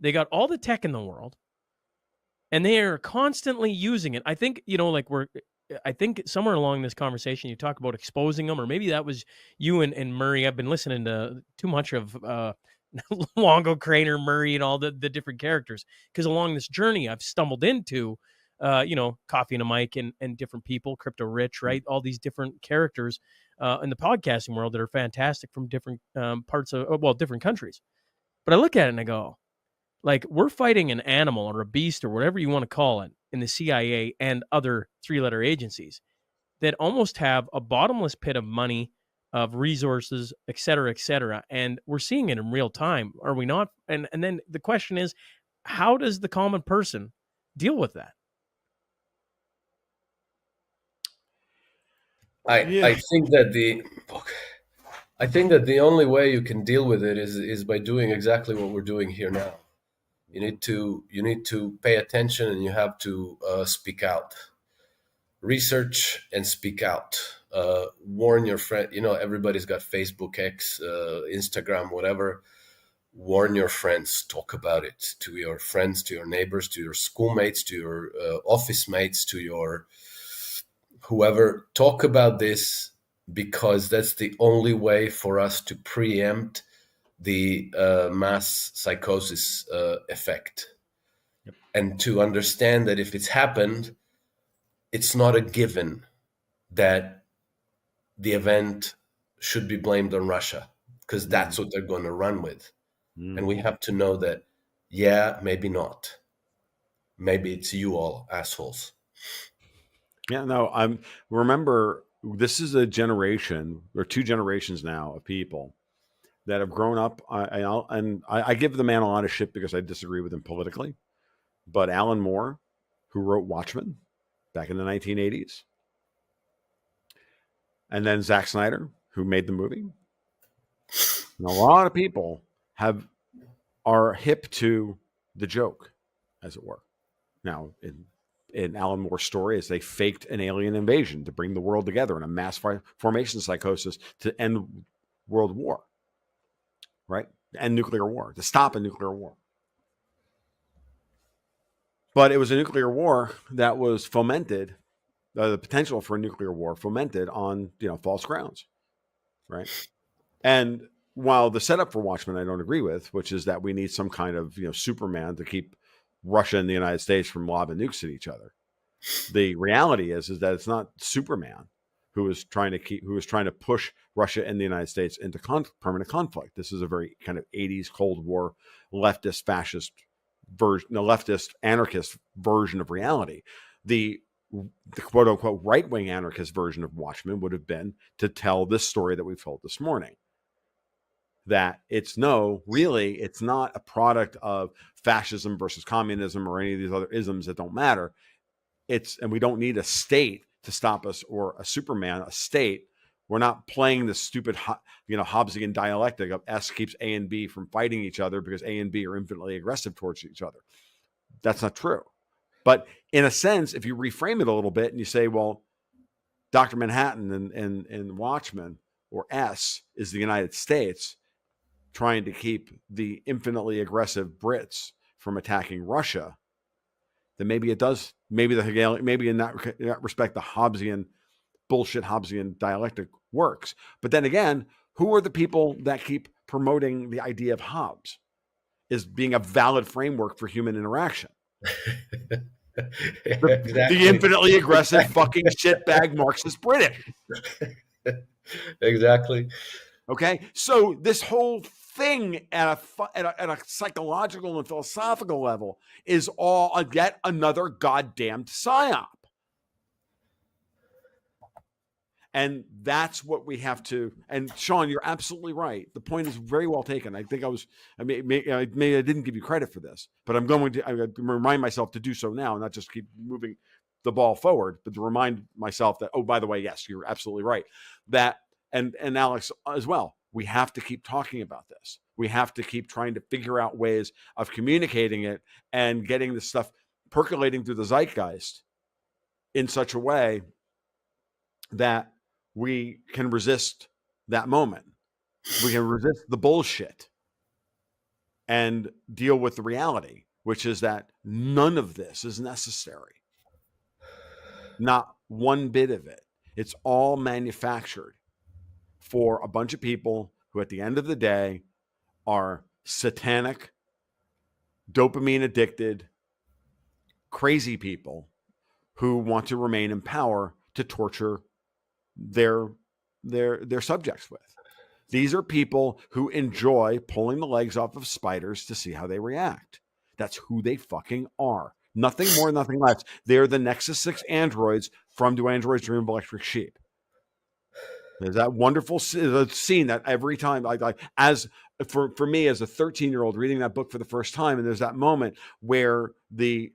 Speaker 7: they got all the tech in the world, and they are constantly using it. I think, I think somewhere along this conversation, you talk about exposing them, or maybe that was you and Murray. I've been listening to too much of Luongo, Krainer, Murray, and all the different characters, because along this journey, I've stumbled into, Coffee and a Mic and different people, Crypto Rich, right? All these different characters in the podcasting world that are fantastic from different parts of, different countries. But I look at it and I go, like, we're fighting an animal or a beast or whatever you want to call it in the CIA and other three-letter agencies that almost have a bottomless pit of money, of resources, et cetera, and we're seeing it in real time, are we not? And then the question is, how does the common person deal with that?
Speaker 3: I think that the only way you can deal with it is by doing exactly what we're doing here now. You need to pay attention, and you have to speak out, research and speak out. Warn your friend. Everybody's got Facebook, X, Instagram, whatever. Warn your friends. Talk about it to your friends, to your neighbors, to your schoolmates, to your office mates, to your whoever. Talk about this, because that's the only way for us to preempt the mass psychosis effect.
Speaker 1: Yep.
Speaker 3: And to understand that if it's happened, it's not a given that the event should be blamed on Russia, because that's what they're going to run with. And we have to know that, yeah, maybe not. Maybe it's you all assholes.
Speaker 1: Yeah, no, remember, this is a generation or 2 generations now of people that have grown up. I give the man a lot of shit because I disagree with him politically. But Alan Moore, who wrote Watchmen back in the 1980s, and then Zack Snyder, who made the movie, and a lot of people are hip to the joke, as it were. Now, in Alan Moore's story, is they faked an alien invasion to bring the world together in a mass formation psychosis to end world war, right? End nuclear war, to stop a nuclear war. But it was a nuclear war that was fomented, the potential for a nuclear war fomented on, false grounds, right? And while the setup for Watchmen I don't agree with, which is that we need some kind of, Superman to keep Russia and the United States from lobbing nukes at each other. The reality is that it's not Superman who is trying to push Russia and the United States into permanent conflict. This is a very kind of 80s Cold War leftist fascist version, the leftist anarchist version of reality. The quote unquote right wing anarchist version of Watchmen would have been to tell this story that we've told this morning. That it's not a product of fascism versus communism or any of these other isms that don't matter. And we don't need a state to stop us, or a Superman, a state. We're not playing the stupid, Hobbesian dialectic of S keeps A and B from fighting each other because A and B are infinitely aggressive towards each other. That's not true. But in a sense, if you reframe it a little bit and you say, well, Dr. Manhattan and Watchmen, or S, is the United States trying to keep the infinitely aggressive Brits from attacking Russia, then maybe it does. Maybe in that respect, the Hobbesian dialectic works. But then again, who are the people that keep promoting the idea of Hobbes as being a valid framework for human interaction? The infinitely aggressive fucking shitbag Marxist British.
Speaker 3: Exactly.
Speaker 1: Okay, so this whole thing at a psychological and philosophical level is all yet another goddamn psyop. And that's what we have to. And Shaun, you're absolutely right. The point is very well taken. I think maybe I didn't give you credit for this, but I'm going to remind myself to do so now, not just keep moving the ball forward, but to remind myself that, oh, by the way, yes, you're absolutely right. That, and Alex as well, we have to keep talking about this. We have to keep trying to figure out ways of communicating it and getting this stuff percolating through the zeitgeist in such a way that we can resist that moment. We can resist the bullshit and deal with the reality, which is that none of this is necessary. Not one bit of it. It's all manufactured for a bunch of people who at the end of the day are satanic, dopamine addicted, crazy people who want to remain in power to torture their subjects with. These are people who enjoy pulling the legs off of spiders to see how they react. That's who they fucking are. Nothing more, nothing less. They're the Nexus 6 androids from Do Androids Dream of Electric Sheep. There's that wonderful scene that every time, for me as a 13-year-old reading that book for the first time, and there's that moment where the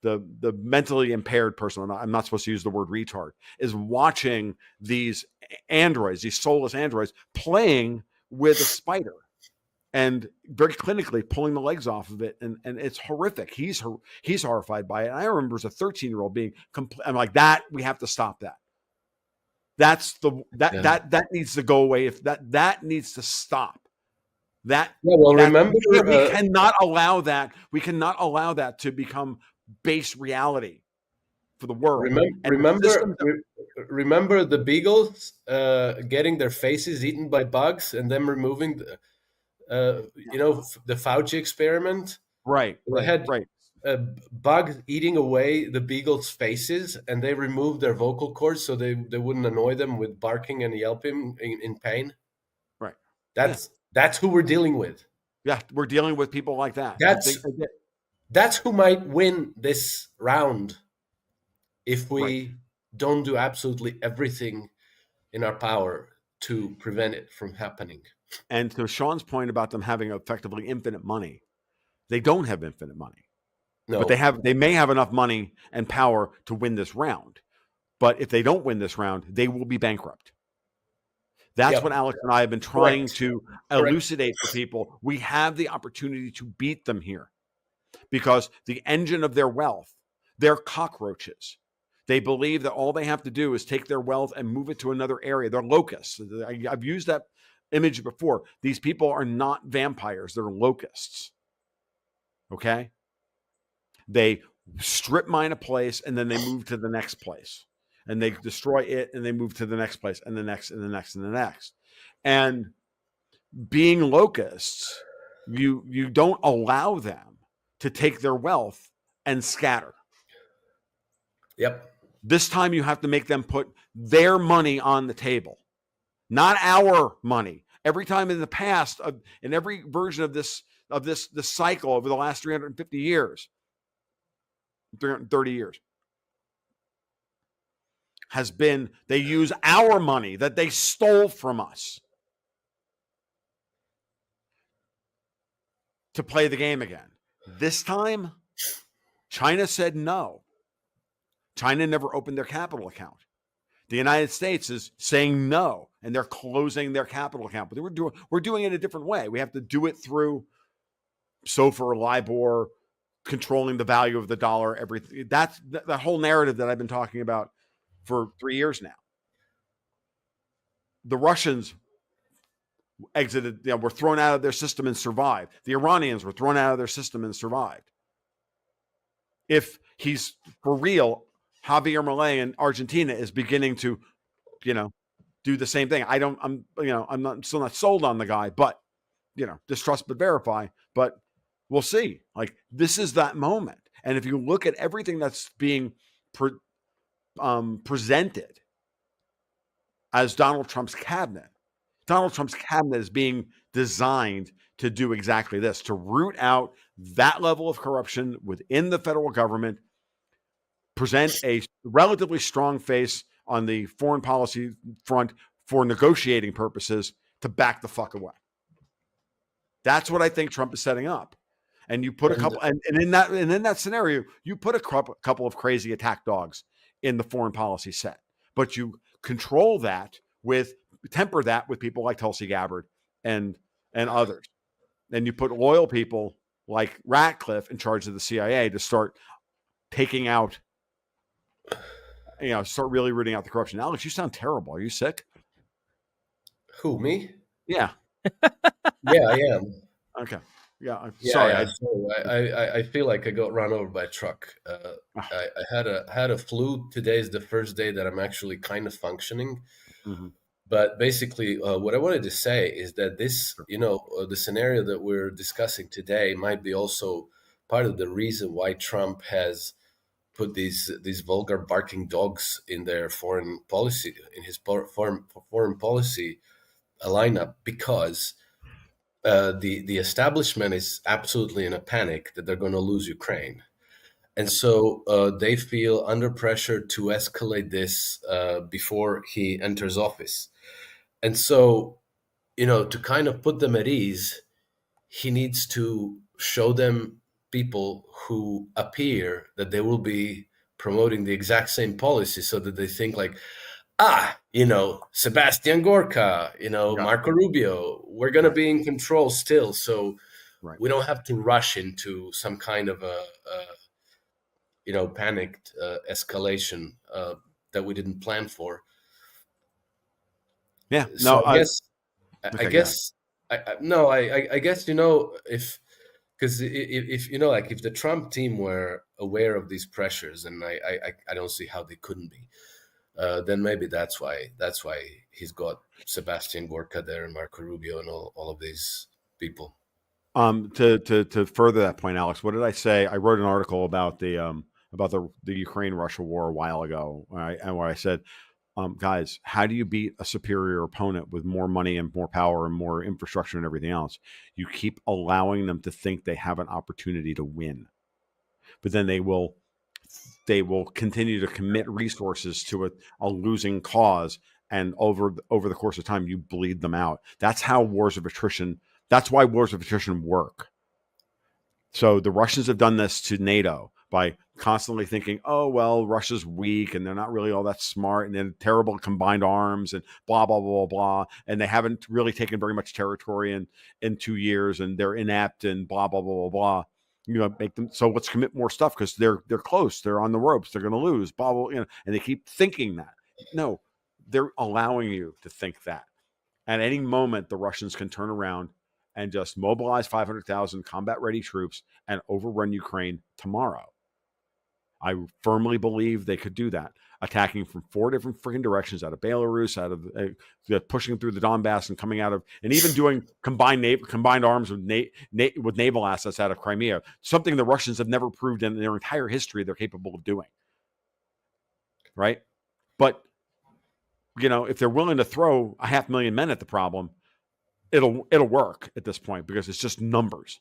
Speaker 1: mentally impaired person, I'm not supposed to use the word retard, is watching these androids, these soulless androids, playing with a spider and very clinically pulling the legs off of it. And it's horrific. He's horrified by it. And I remember as a 13-year-old being I'm like, that, we have to stop that. That needs to go away. If that needs to stop.
Speaker 3: Remember,
Speaker 1: we cannot allow that. We cannot allow that to become base reality for the world.
Speaker 3: remember the beagles getting their faces eaten by bugs and then removing the Fauci experiment.
Speaker 1: Right,
Speaker 3: They had
Speaker 1: right.
Speaker 3: bugs eating away the beagles' faces, and they removed their vocal cords so they wouldn't annoy them with barking and yelping in pain.
Speaker 1: Right.
Speaker 3: That's who we're dealing with.
Speaker 1: Yeah, we're dealing with people like that.
Speaker 3: That's who might win this round if we don't do absolutely everything in our power to prevent it from happening.
Speaker 1: And to Shaun's point about them having effectively infinite money, they don't have infinite money.
Speaker 3: No,
Speaker 1: But they may have enough money and power to win this round. But if they don't win this round, they will be bankrupt. That's what Alex and I have been trying to elucidate for people. We have the opportunity to beat them here because the engine of their wealth, they're cockroaches. They believe that all they have to do is take their wealth and move it to another area. They're locusts. I've used that image before. These people are not vampires. They're locusts. Okay? They strip mine a place and then they move to the next place. And they destroy it and they move to the next place and the next and the next and the next. And being locusts, you don't allow them to take their wealth and scatter.
Speaker 3: Yep.
Speaker 1: This time you have to make them put their money on the table, not our money. Every time in the past, in every version of this cycle over the last 350 years, 330 years, has been they use our money that they stole from us to play the game again. This time, China said no. China never opened their capital account. The United States is saying no, and they're closing their capital account. But we're doing it a different way. We have to do it through SOFR, LIBOR, controlling the value of the dollar, everything. That's the whole narrative that I've been talking about for 3 years now. The Russians exited, were thrown out of their system and survived. The Iranians were thrown out of their system and survived. If he's for real, Javier Milei in Argentina is beginning to, do the same thing. I'm still not sold on the guy, but, distrust but verify. But we'll see. Like, this is that moment. And if you look at everything that's being presented as Donald Trump's cabinet is being designed to do exactly this, to root out that level of corruption within the federal government, present a relatively strong face on the foreign policy front for negotiating purposes to back the fuck away. That's what I think Trump is setting up. And you put a couple, and in that scenario, you put a couple of crazy attack dogs in the foreign policy set, but you temper that with people like Tulsi Gabbard and others. And you put loyal people like Ratcliffe in charge of the CIA to start taking out, start really rooting out the corruption. Alex, you sound terrible. Are you sick?
Speaker 3: Who, me?
Speaker 1: Yeah.
Speaker 3: Yeah, I am.
Speaker 1: Okay. Yeah. I'm
Speaker 3: Yeah,
Speaker 1: sorry.
Speaker 3: Yeah. I feel like I got run over by a truck. I had a flu. Today is the first day that I'm actually kind of functioning. Mm-hmm. But basically, what I wanted to say is that this, the scenario that we're discussing today might be also part of the reason why Trump has put these vulgar barking dogs in their foreign policy, in his foreign policy lineup, because the establishment is absolutely in a panic that they're going to lose Ukraine. And so they feel under pressure to escalate this before he enters office. And so, to kind of put them at ease, he needs to show them people who appear that they will be promoting the exact same policy, so that they think like, Sebastian Gorka, Marco Rubio, we're going to be in control still. So we don't have to rush into some kind of a panicked escalation that we didn't plan for.
Speaker 1: Yeah. No,
Speaker 3: so I guess, if the Trump team were aware of these pressures, and I don't see how they couldn't be, then maybe that's why he's got Sebastian Gorka there and Marco Rubio and all of these people.
Speaker 1: To further that point, Alex, what did I say? I wrote an article about the Ukraine-Russia war a while ago, and where I said, guys, how do you beat a superior opponent with more money and more power and more infrastructure and everything else? You keep allowing them to think they have an opportunity to win, but then they will continue to commit resources to a losing cause, and over the course of time, you bleed them out. That's how wars of attrition. That's why wars of attrition work. So the Russians have done this to NATO by constantly thinking, oh, well, Russia's weak and they're not really all that smart and then terrible combined arms and blah, blah, blah, blah. And they haven't really taken very much territory in 2 years and they're inept and blah, blah, blah, blah, blah. Make them, so let's commit more stuff because they're close. They're on the ropes. They're going to lose, blah, blah, and they keep thinking that. No, they're allowing you to think that. At any moment, the Russians can turn around and just mobilize 500,000 combat-ready troops and overrun Ukraine tomorrow. I firmly believe they could do that, attacking from 4 different freaking directions, out of Belarus, out of pushing through the Donbass and coming out of, and even doing combined arms with naval assets out of Crimea, something the Russians have never proved in their entire history they're capable of doing. Right? But, if they're willing to throw 500,000 men at the problem, it'll work at this point because it's just numbers.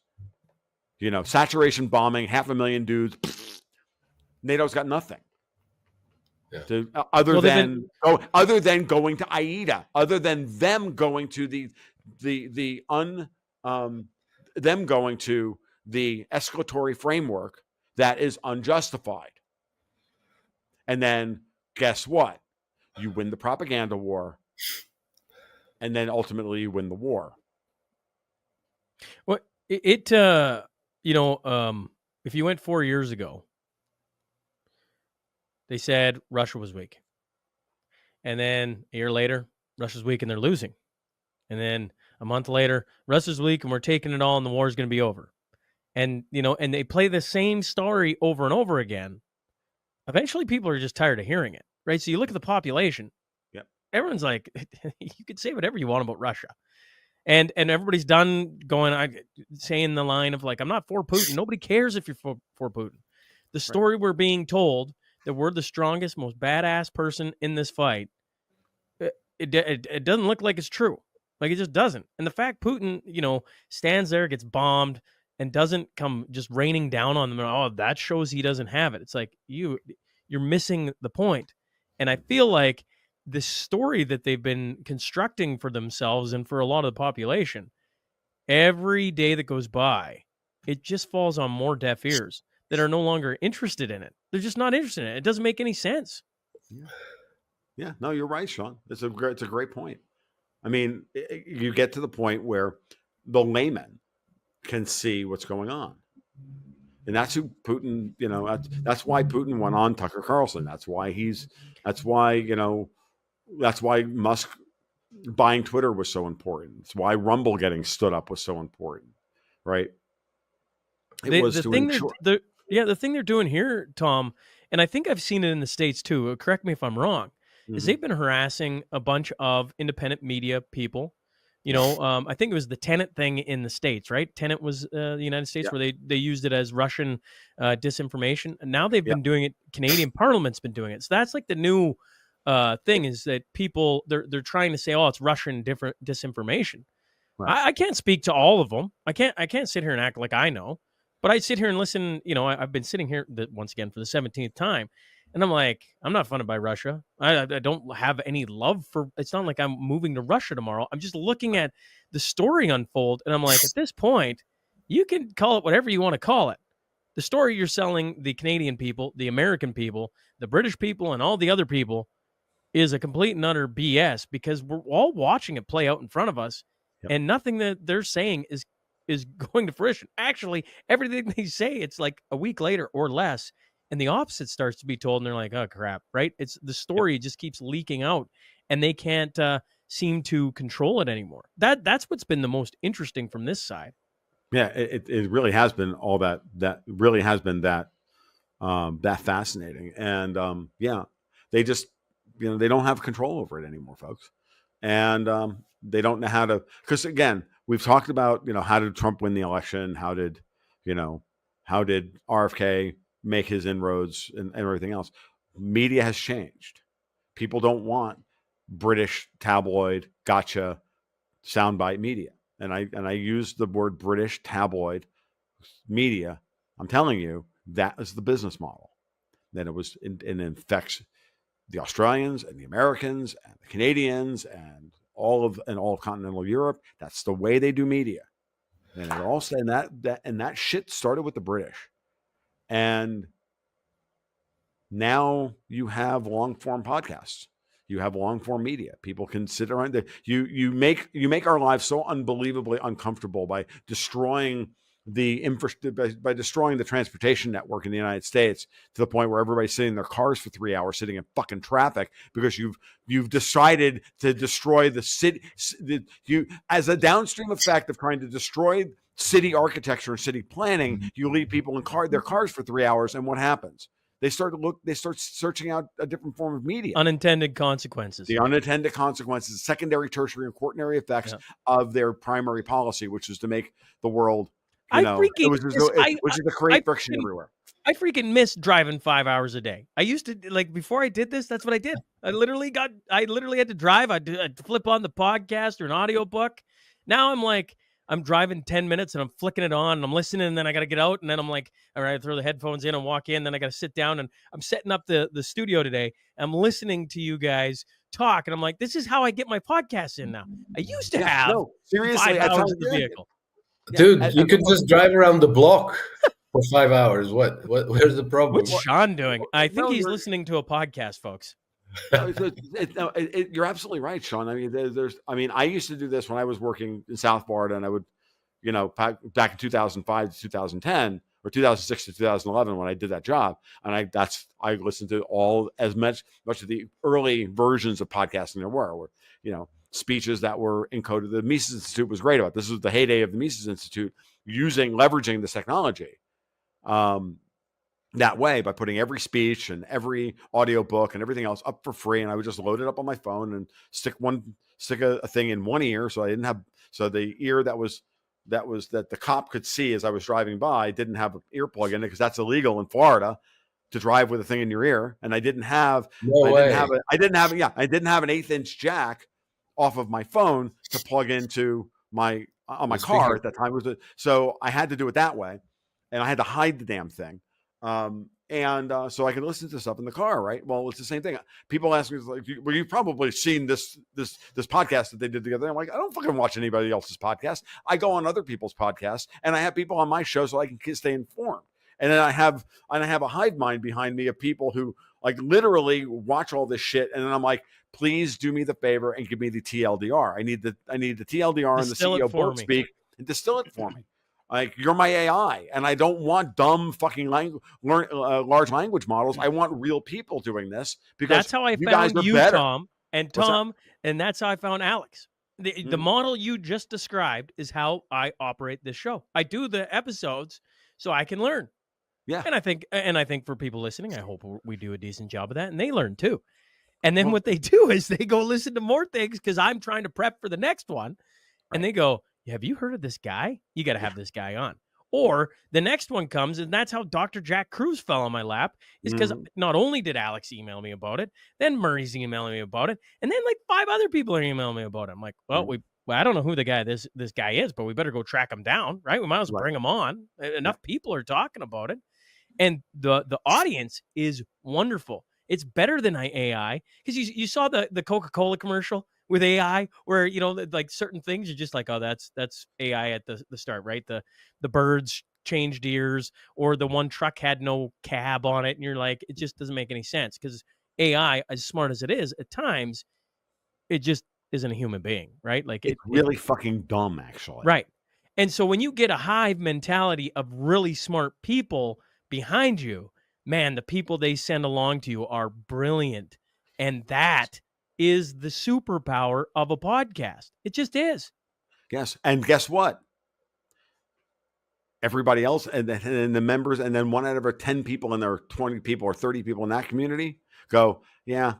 Speaker 1: Saturation bombing, 500,000 dudes. NATO's got nothing.
Speaker 3: Yeah.
Speaker 1: Other than going to AIDA, other than them going to them going to the escalatory framework that is unjustified. And then guess what? You win the propaganda war. And then ultimately you win the war.
Speaker 7: Well, if you went 4 years ago, they said Russia was weak. And then a year later, Russia's weak and they're losing. And then a month later, Russia's weak and we're taking it all and the war is going to be over. And, and they play the same story over and over again. Eventually people are just tired of hearing it, right? So you look at the population.
Speaker 1: Yep.
Speaker 7: Everyone's like, you could say whatever you want about Russia. And everybody's done saying the line of like, I'm not for Putin. Nobody cares if you're for Putin. The story we're being told that we're the strongest, most badass person in this fight, it doesn't look like it's true. Like, it just doesn't. And the fact Putin, stands there, gets bombed, and doesn't come just raining down on them, oh, that shows he doesn't have it. It's like, you're missing the point. And I feel like the story that they've been constructing for themselves and for a lot of the population, every day that goes by, it just falls on more deaf ears that are no longer interested in it. They're just not interested in it. It doesn't make any sense.
Speaker 1: Yeah. No, you're right, Shaun. It's a great point. I mean, you get to the point where the layman can see what's going on. And that's who Putin, that's why Putin went on Tucker Carlson. That's why Musk buying Twitter was so important. It's why Rumble getting stood up was so important, right?
Speaker 7: The thing they're doing here, Tom, and I think I've seen it in the States too, correct me if I'm wrong, is they've been harassing a bunch of independent media people. I think it was the Tenet thing in the States, right? Tenet was the United States where they used it as Russian disinformation. And now they've been doing it. Canadian Parliament's been doing it. So that's like the new thing is that people, they're trying to say, oh, it's Russian disinformation. Right. I can't speak to all of them. I can't sit here and act like I know. But I sit here and listen, I've been sitting here once again for the 17th time, and I'm like, I'm not funded by Russia. I don't have any love for, it's not like I'm moving to Russia tomorrow. I'm just looking at the story unfold, and I'm like, at this point, you can call it whatever you want to call it. The story you're selling the Canadian people, the American people, the British people, and all the other people is a complete and utter BS because we're all watching it play out in front of us, and nothing that they're saying is going to fruition. Actually, everything they say, it's like a week later or less, and the opposite starts to be told, and they're like, oh, crap, right? It's the story just keeps leaking out, and they can't seem to control it anymore. That's what's been the most interesting from this side.
Speaker 1: Yeah, it really has been all that really has been that fascinating. And they just they don't have control over it anymore, folks. And they don't know how to, because again, we've talked about, how did Trump win the election? How did RFK make his inroads and everything else? Media has changed. People don't want British tabloid gotcha soundbite media. And I use the word British tabloid media. I'm telling you, that is the business model. Then it infects the Australians and the Americans and the Canadians and all of continental Europe. That's the way they do media. And it all and that shit started with the British. And now you have long form podcasts. You have long form media. People can sit around. You make our lives so unbelievably uncomfortable by destroying by destroying the transportation network in the United States to the point where everybody's sitting in their cars for 3 hours, sitting in fucking traffic because you've decided to destroy the city. You, as a downstream effect of trying to destroy city architecture and city planning, you leave people in their cars for 3 hours, and what happens? They start searching out a different form of media.
Speaker 7: Unintended consequences.
Speaker 1: The unintended consequences, secondary, tertiary, and quaternary effects of their primary policy, which is to make the world, which is to create friction everywhere.
Speaker 7: I freaking miss driving 5 hours a day. I used to, before I did this, that's what I did. I literally had to drive. I'd flip on the podcast or an audiobook. Now I'm driving 10 minutes and I'm flicking it on and I'm listening, and then I got to get out, and then I'm like, all right, I throw the headphones in and walk in. Then I got to sit down, and I'm setting up the studio today. I'm listening to you guys talk, and I'm like, this is how I get my podcasts in now. I used to have
Speaker 1: seriously
Speaker 7: 5 hours in the vehicle.
Speaker 3: Dude, you could just drive around the block for 5 hours. Where's the problem?
Speaker 7: What's Shaun doing? I think he's listening to a podcast, folks.
Speaker 1: You're absolutely right, Shaun. I mean, I used to do this when I was working in South Florida, and I would, back in 2005 to 2010 or 2006 to 2011 when I did that job, and I listened to as much of the early versions of podcasting there were speeches that were encoded. The Mises Institute was great about this. Was the heyday of the Mises Institute, leveraging this technology. That way, by putting every speech and every audiobook and everything else up for free, and I would just load it up on my phone and stick a thing in one ear, so the ear that the cop could see as I was driving by didn't have an earplug in it, because that's illegal in Florida to drive with a thing in your ear. And I didn't have an 1/8-inch jack off of my phone to plug into my car at that time. So I had to do it that way, and I had to hide the damn thing. So I can listen to stuff in the car, right? Well, it's the same thing. People ask me, well, you've probably seen this podcast that they did together. I'm like, I don't fucking watch anybody else's podcast. I go on other people's podcasts, and I have people on my show so I can stay informed. And then I have a hive mind behind me of people who literally watch all this shit, and then I'm like, please do me the favor and give me the TLDR. I need the TLDR and the CEO board speak and distill it for me. You're my AI, and I don't want dumb fucking large language models. I want real people doing this, because
Speaker 7: that's how I found you, Tom, and that's how I found Alex. The model you just described is how I operate this show. I do the episodes so I can learn.
Speaker 1: Yeah,
Speaker 7: and I think for people listening, I hope we do a decent job of that, and they learn too. And then what they do is they go listen to more things, because I'm trying to prep for the next one, and they go, have you heard of this guy? You got to have this guy on. Or the next one comes, and that's how Dr. Jack Cruz fell on my lap, is because not only did Alex email me about it, then Murray's emailing me about it, and then 5 other people are emailing me about it. I'm like, well, I don't know who the guy this guy is, but we better go track him down, right? We might as well bring him on. Enough people are talking about it. And the audience is wonderful. It's better than AI, because you saw the Coca-Cola commercial with AI, where certain things you're just like, oh, that's AI at the start, right? The birds changed ears, or the one truck had no cab on it, and you're like, it just doesn't make any sense, because AI, as smart as it is, at times it just isn't a human being, right?
Speaker 1: It's really fucking dumb, actually.
Speaker 7: Right. And so when you get a hive mentality of really smart people behind you, man, the people they send along to you are brilliant. And that is the superpower of a podcast. It just is.
Speaker 1: Yes. And guess what? Everybody else, and the members, and then 1 out of every 10 people, and there are 20 people or 30 people in that community go, yeah,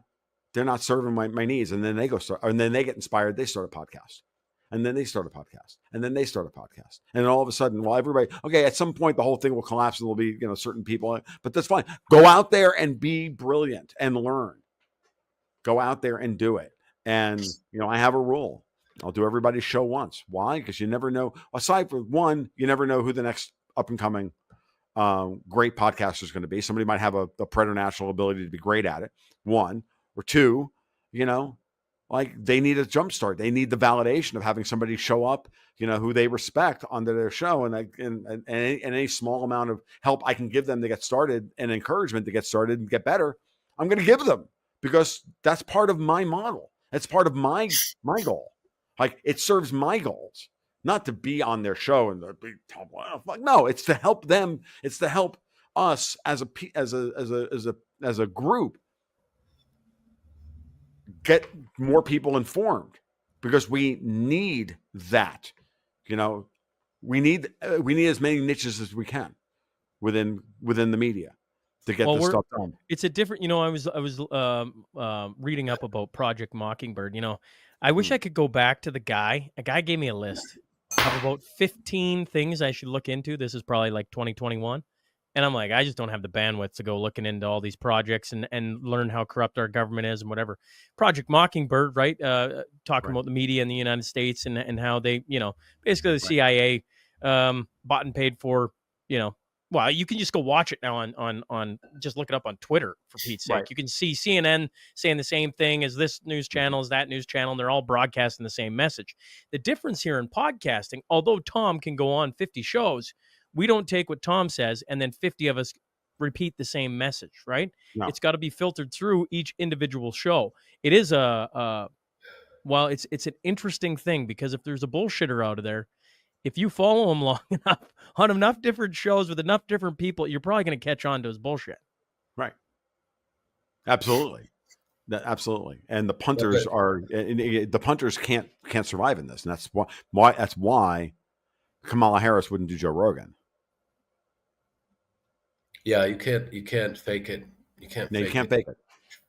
Speaker 1: they're not serving my needs. And then they and then they get inspired. They start a podcast. And then they start a podcast. And then they start a podcast. And then all of a sudden, well, everybody, okay, at some point the whole thing will collapse and there'll be, certain people, but that's fine. Go out there and be brilliant and learn. Go out there and do it. And, I have a rule. I'll do everybody's show once. Why? Because you never know. Aside from one, you never know who the next up and coming great podcaster is going to be. Somebody might have a preternatural ability to be great at it. One or two, like they need a jump start. They need the validation of having somebody show up, who they respect onto their show, and any small amount of help I can give them to get started and encouragement to get started and get better, I'm going to give them, because that's part of my model. It's part of my goal. Like it serves my goals, not to be on their show and be top. No, it's to help them. It's to help us as a group get more people informed, because we need that. We need as many niches as we can within the media to get this stuff done.
Speaker 7: It's a different. I was reading up about Project Mockingbird. I wish I could go back to the guy. A guy gave me a list of about 15 things I should look into. This is probably like 2021. And I'm like, I just don't have the bandwidth to go looking into all these projects and learn how corrupt our government is and whatever. Project Mockingbird, right? Talking about the media in the United States and how they, basically the CIA bought and paid for, well, you can just go watch it now on just look it up on Twitter, for Pete's sake. You can see CNN saying the same thing as this news channel, as that news channel, and they're all broadcasting the same message. The difference here in podcasting, although Tom can go on 50 shows, we don't take what Tom says and then 50 of us repeat the same message, right? No. It's got to be filtered through each individual show. It is well, it's an interesting thing, because if there's a bullshitter out of there, if you follow him long enough on enough different shows with enough different people, you're probably going to catch on to his bullshit.
Speaker 1: Right. Absolutely. Absolutely. And the punters can't survive in this. And that's why Kamala Harris wouldn't do Joe Rogan.
Speaker 3: Yeah, you can't fake it. You can't
Speaker 1: fake it.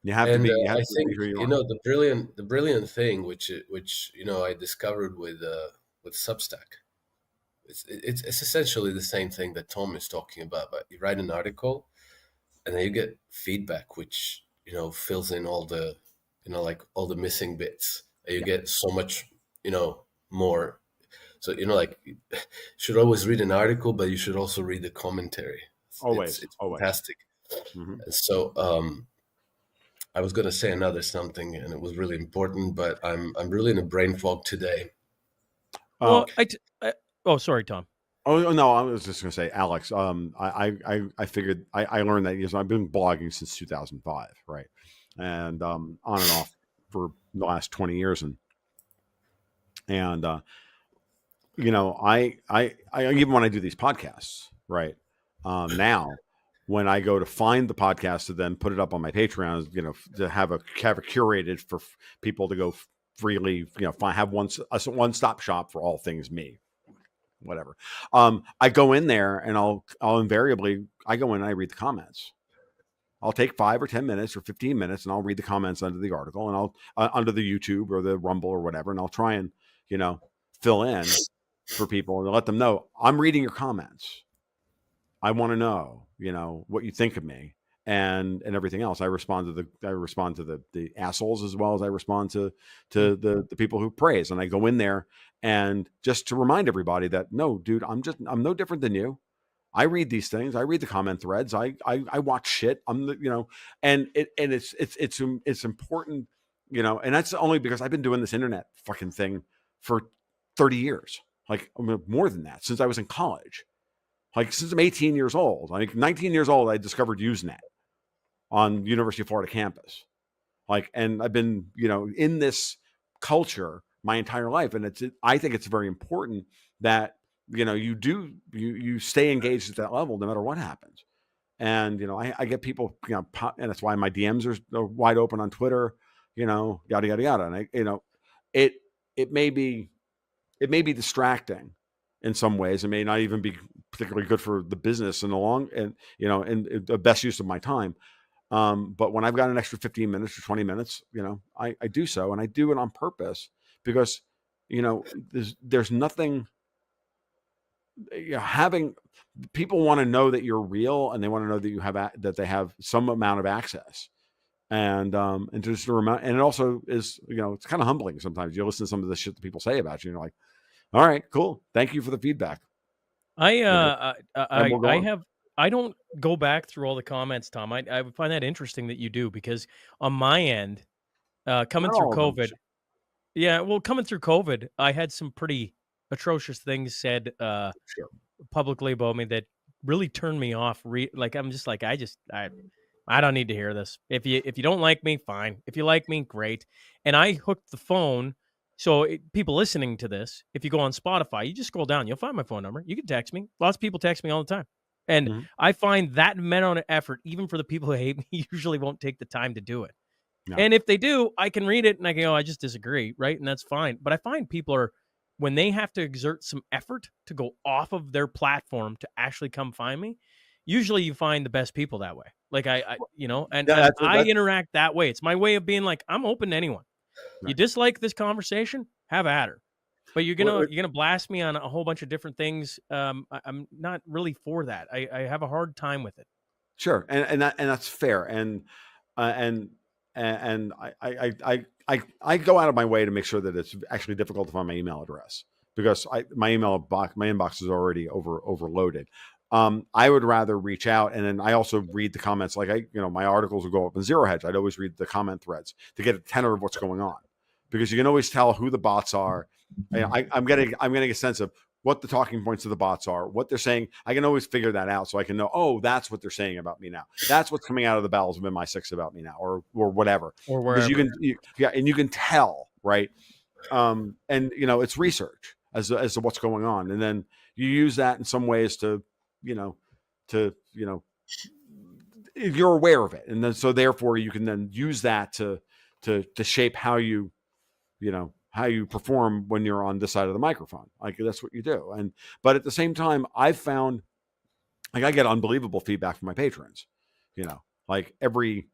Speaker 1: You have to be.
Speaker 3: I think the brilliant thing, which I discovered with Substack. It's essentially the same thing that Tom is talking about. But you write an article, and then you get feedback, which fills in all the like all the missing bits. And you get so much more. So like you should always read an article, but you should also read the commentary. It's fantastic. Mm-hmm. And so I was going to say another something, and it was really important, but I'm really in a brain fog today.
Speaker 7: Well, sorry, Tom.
Speaker 1: Oh no, I was just going to say, Alex. I figured I learned that I've been blogging since 2005, right, and on and off for the last 20 years, and I even when I do these podcasts, right, now when I go to find the podcast to then put it up on my Patreon, to have it curated for people to go freely, have one stop shop for all things me, whatever. I go in there and I'll invariably go in and I read the comments. I'll take 5 or 10 minutes or 15 minutes and I'll read the comments under the article, and I'll under the YouTube or the Rumble or whatever, and I'll try and fill in for people and let them know I'm reading your comments. I want to know, what you think of me and everything else. I respond to the assholes as well as I respond to the people who praise. And I go in there and just to remind everybody that no, dude, I'm no different than you. I read these things. I read the comment threads. I watch shit. And it's important, and that's only because I've been doing this internet fucking thing for 30 years, like more than that, since I was in college. Like since I'm 18 years old, 19 years old, I discovered Usenet on University of Florida campus. And I've been, in this culture my entire life. And I think it's very important that, you stay engaged at that level no matter what happens. And, I get people, and that's why my DMs are wide open on Twitter, yada, yada, yada. And it may be distracting in some ways. It may not even be particularly good for the business in the long and the best use of my time. But when I've got an extra 15 minutes or 20 minutes, I do so, and I do it on purpose because, there's nothing, having people want to know that you're real, and they want to know that you have, that they have some amount of access. And just to remind, and it also is, it's kind of humbling sometimes. You listen to some of the shit that people say about you, and you're like, all right, cool. Thank you for the feedback.
Speaker 7: I don't go back through all the comments, Tom. I would find that interesting that you do, because on my end, coming through COVID, coming through COVID, I had some pretty atrocious things said publicly about me that really turned me off. I'm just like, I don't need to hear this. If you don't like me, fine. If you like me, great. And I hooked the phone. So people listening to this, if you go on Spotify, you just scroll down, you'll find my phone number. You can text me. Lots of people text me all the time. And I find that amount of effort, even for the people who hate me, usually won't take the time to do it. No. And if they do, I can read it and I can go, I just disagree, right? And that's fine. But I find people when they have to exert some effort to go off of their platform to actually come find me, usually you find the best people that way. Like I interact that way. It's my way of being like, I'm open to anyone. Right. You dislike this conversation, have at her. But you're gonna blast me on a whole bunch of different things. I'm not really for that. I have a hard time with it.
Speaker 1: Sure, and that's fair. And I go out of my way to make sure that it's actually difficult to find my email address, because my inbox is already overloaded. I would rather reach out, and then I also read the comments. Like my articles will go up in Zero Hedge. I'd always read the comment threads to get a tenor of what's going on, because you can always tell who the bots are. I'm getting a sense of what the talking points of the bots are, what they're saying. I can always figure that out, so I can know, oh, that's what they're saying about me now. That's what's coming out of the bowels of MI6 about me now, or whatever.
Speaker 7: Or wherever.
Speaker 1: Because you can tell, right? And it's research as to what's going on, and then you use that in some ways to you're aware of it, and then so therefore you can then use that to shape how you perform when you're on this side of the microphone. Like, that's what you do. But at the same time, I've found, like, I get unbelievable feedback from my patrons. Like every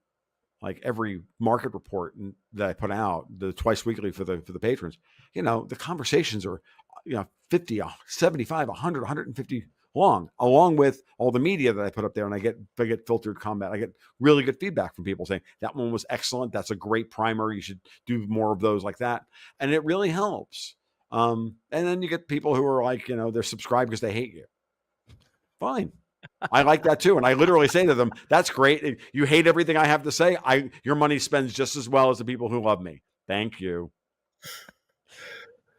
Speaker 1: market report that I put out, the twice weekly for the patrons, the conversations are 50, 75, 100, 150 long, along with all the media that I put up there, and I get filtered comment. I get really good feedback from people saying that one was excellent. That's a great primer. You should do more of those like that, and it really helps. And then you get people who are like, they're subscribed because they hate you. Fine, I like that too, and I literally say to them, "That's great. You hate everything I have to say. Your money spends just as well as the people who love me. Thank you."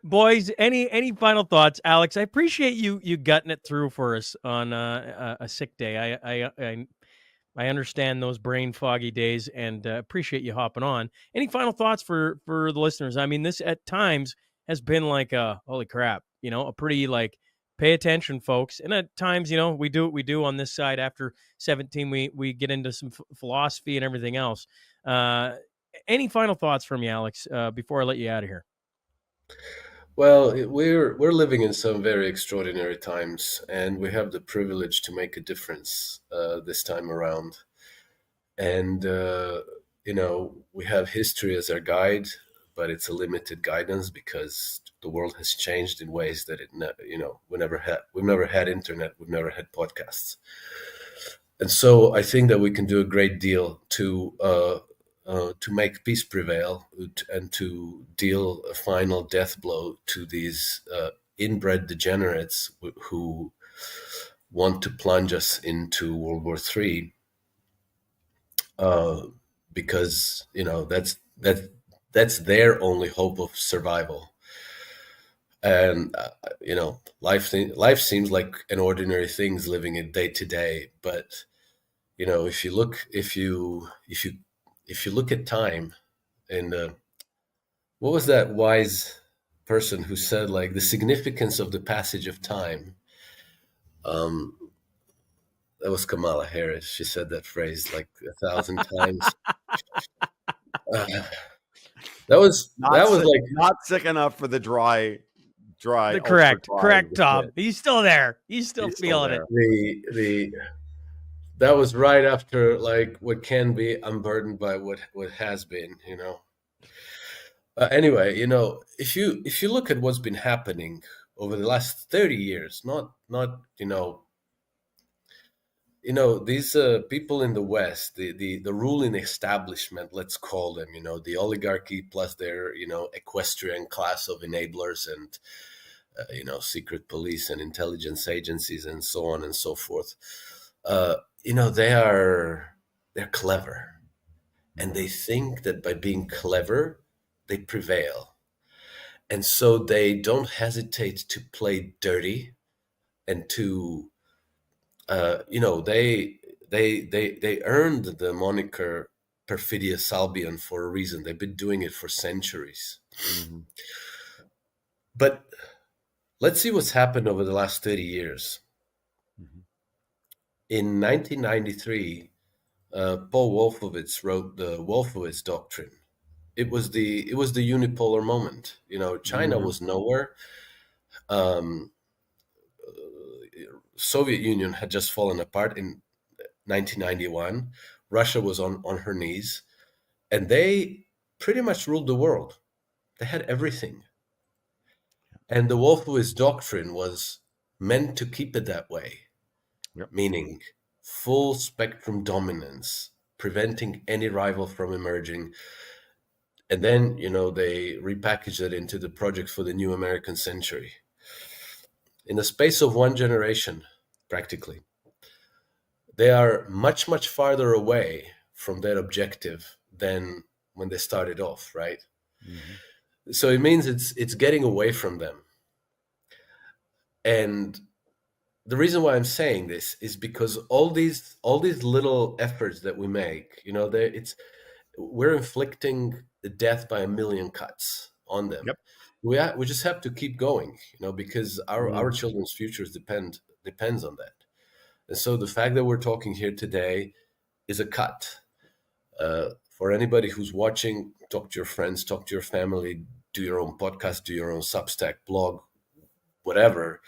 Speaker 7: Boys, any final thoughts? Alex, I appreciate you gutting it through for us on a sick day. I understand those brain foggy days, and appreciate you hopping on. Any final thoughts for the listeners? I mean, this at times has been like a holy crap, a pretty like pay attention, folks. And at times, we do what we do on this side. After 17, we get into some philosophy and everything else. Any final thoughts from you, Alex, before I let you out of here?
Speaker 3: Well, we're living in some very extraordinary times, and we have the privilege to make a difference this time around. And we have history as our guide, but it's a limited guidance because the world has changed in ways that we've never had internet, we've never had podcasts, and so I think that we can do a great deal to make peace prevail and to deal a final death blow to these inbred degenerates who want to plunge us into World War III, because that's their only hope of survival. And life seems like an ordinary things, living it day to day, but if you look at time, and what was that wise person who said, like, the significance of the passage of time? That was Kamala Harris. She said that phrase like 1,000 times. That was
Speaker 1: not sick enough for the dry.
Speaker 7: The correct, Tom. He's still there. He's still feeling it.
Speaker 3: That was right after like what can be unburdened by what has been, you know. Anyway, you know, if you look at what's been happening over the last 30 years, not these people in the West, the ruling establishment, let's call them, you know, the oligarchy plus their, you know, equestrian class of enablers and secret police and intelligence agencies and so on and so forth. You know, they're clever, and they think that by being clever, they prevail. And so they don't hesitate to play dirty and to, they earned the moniker Perfidious Albion for a reason. They've been doing it for centuries.
Speaker 1: Mm-hmm.
Speaker 3: But let's see what's happened over the last 30 years.
Speaker 1: Mm-hmm.
Speaker 3: In 1993, Paul Wolfowitz wrote the Wolfowitz Doctrine. It was the unipolar moment. You know, China
Speaker 1: Mm-hmm.
Speaker 3: was nowhere. Soviet Union had just fallen apart in 1991. Russia was on her knees, and they pretty much ruled the world. They had everything. And the Wolfowitz Doctrine was meant to keep it that way,
Speaker 1: Yep.
Speaker 3: meaning full spectrum dominance, preventing any rival from emerging. And then, you know, they repackaged it into the project for the new American century. In the space of one generation, practically, they are much, much farther away from that objective than when they started off, right? Mm-hmm. So it means it's getting away from them. And the reason why I'm saying this is because all these little efforts that we make, you know, we're inflicting the death by a million cuts on them. Yep. We just have to keep going, you know, because our children's futures depends on that. And so the fact that we're talking here today is a cut. For anybody who's watching, talk to your friends, talk to your family, do your own podcast, do your own Substack, blog, whatever,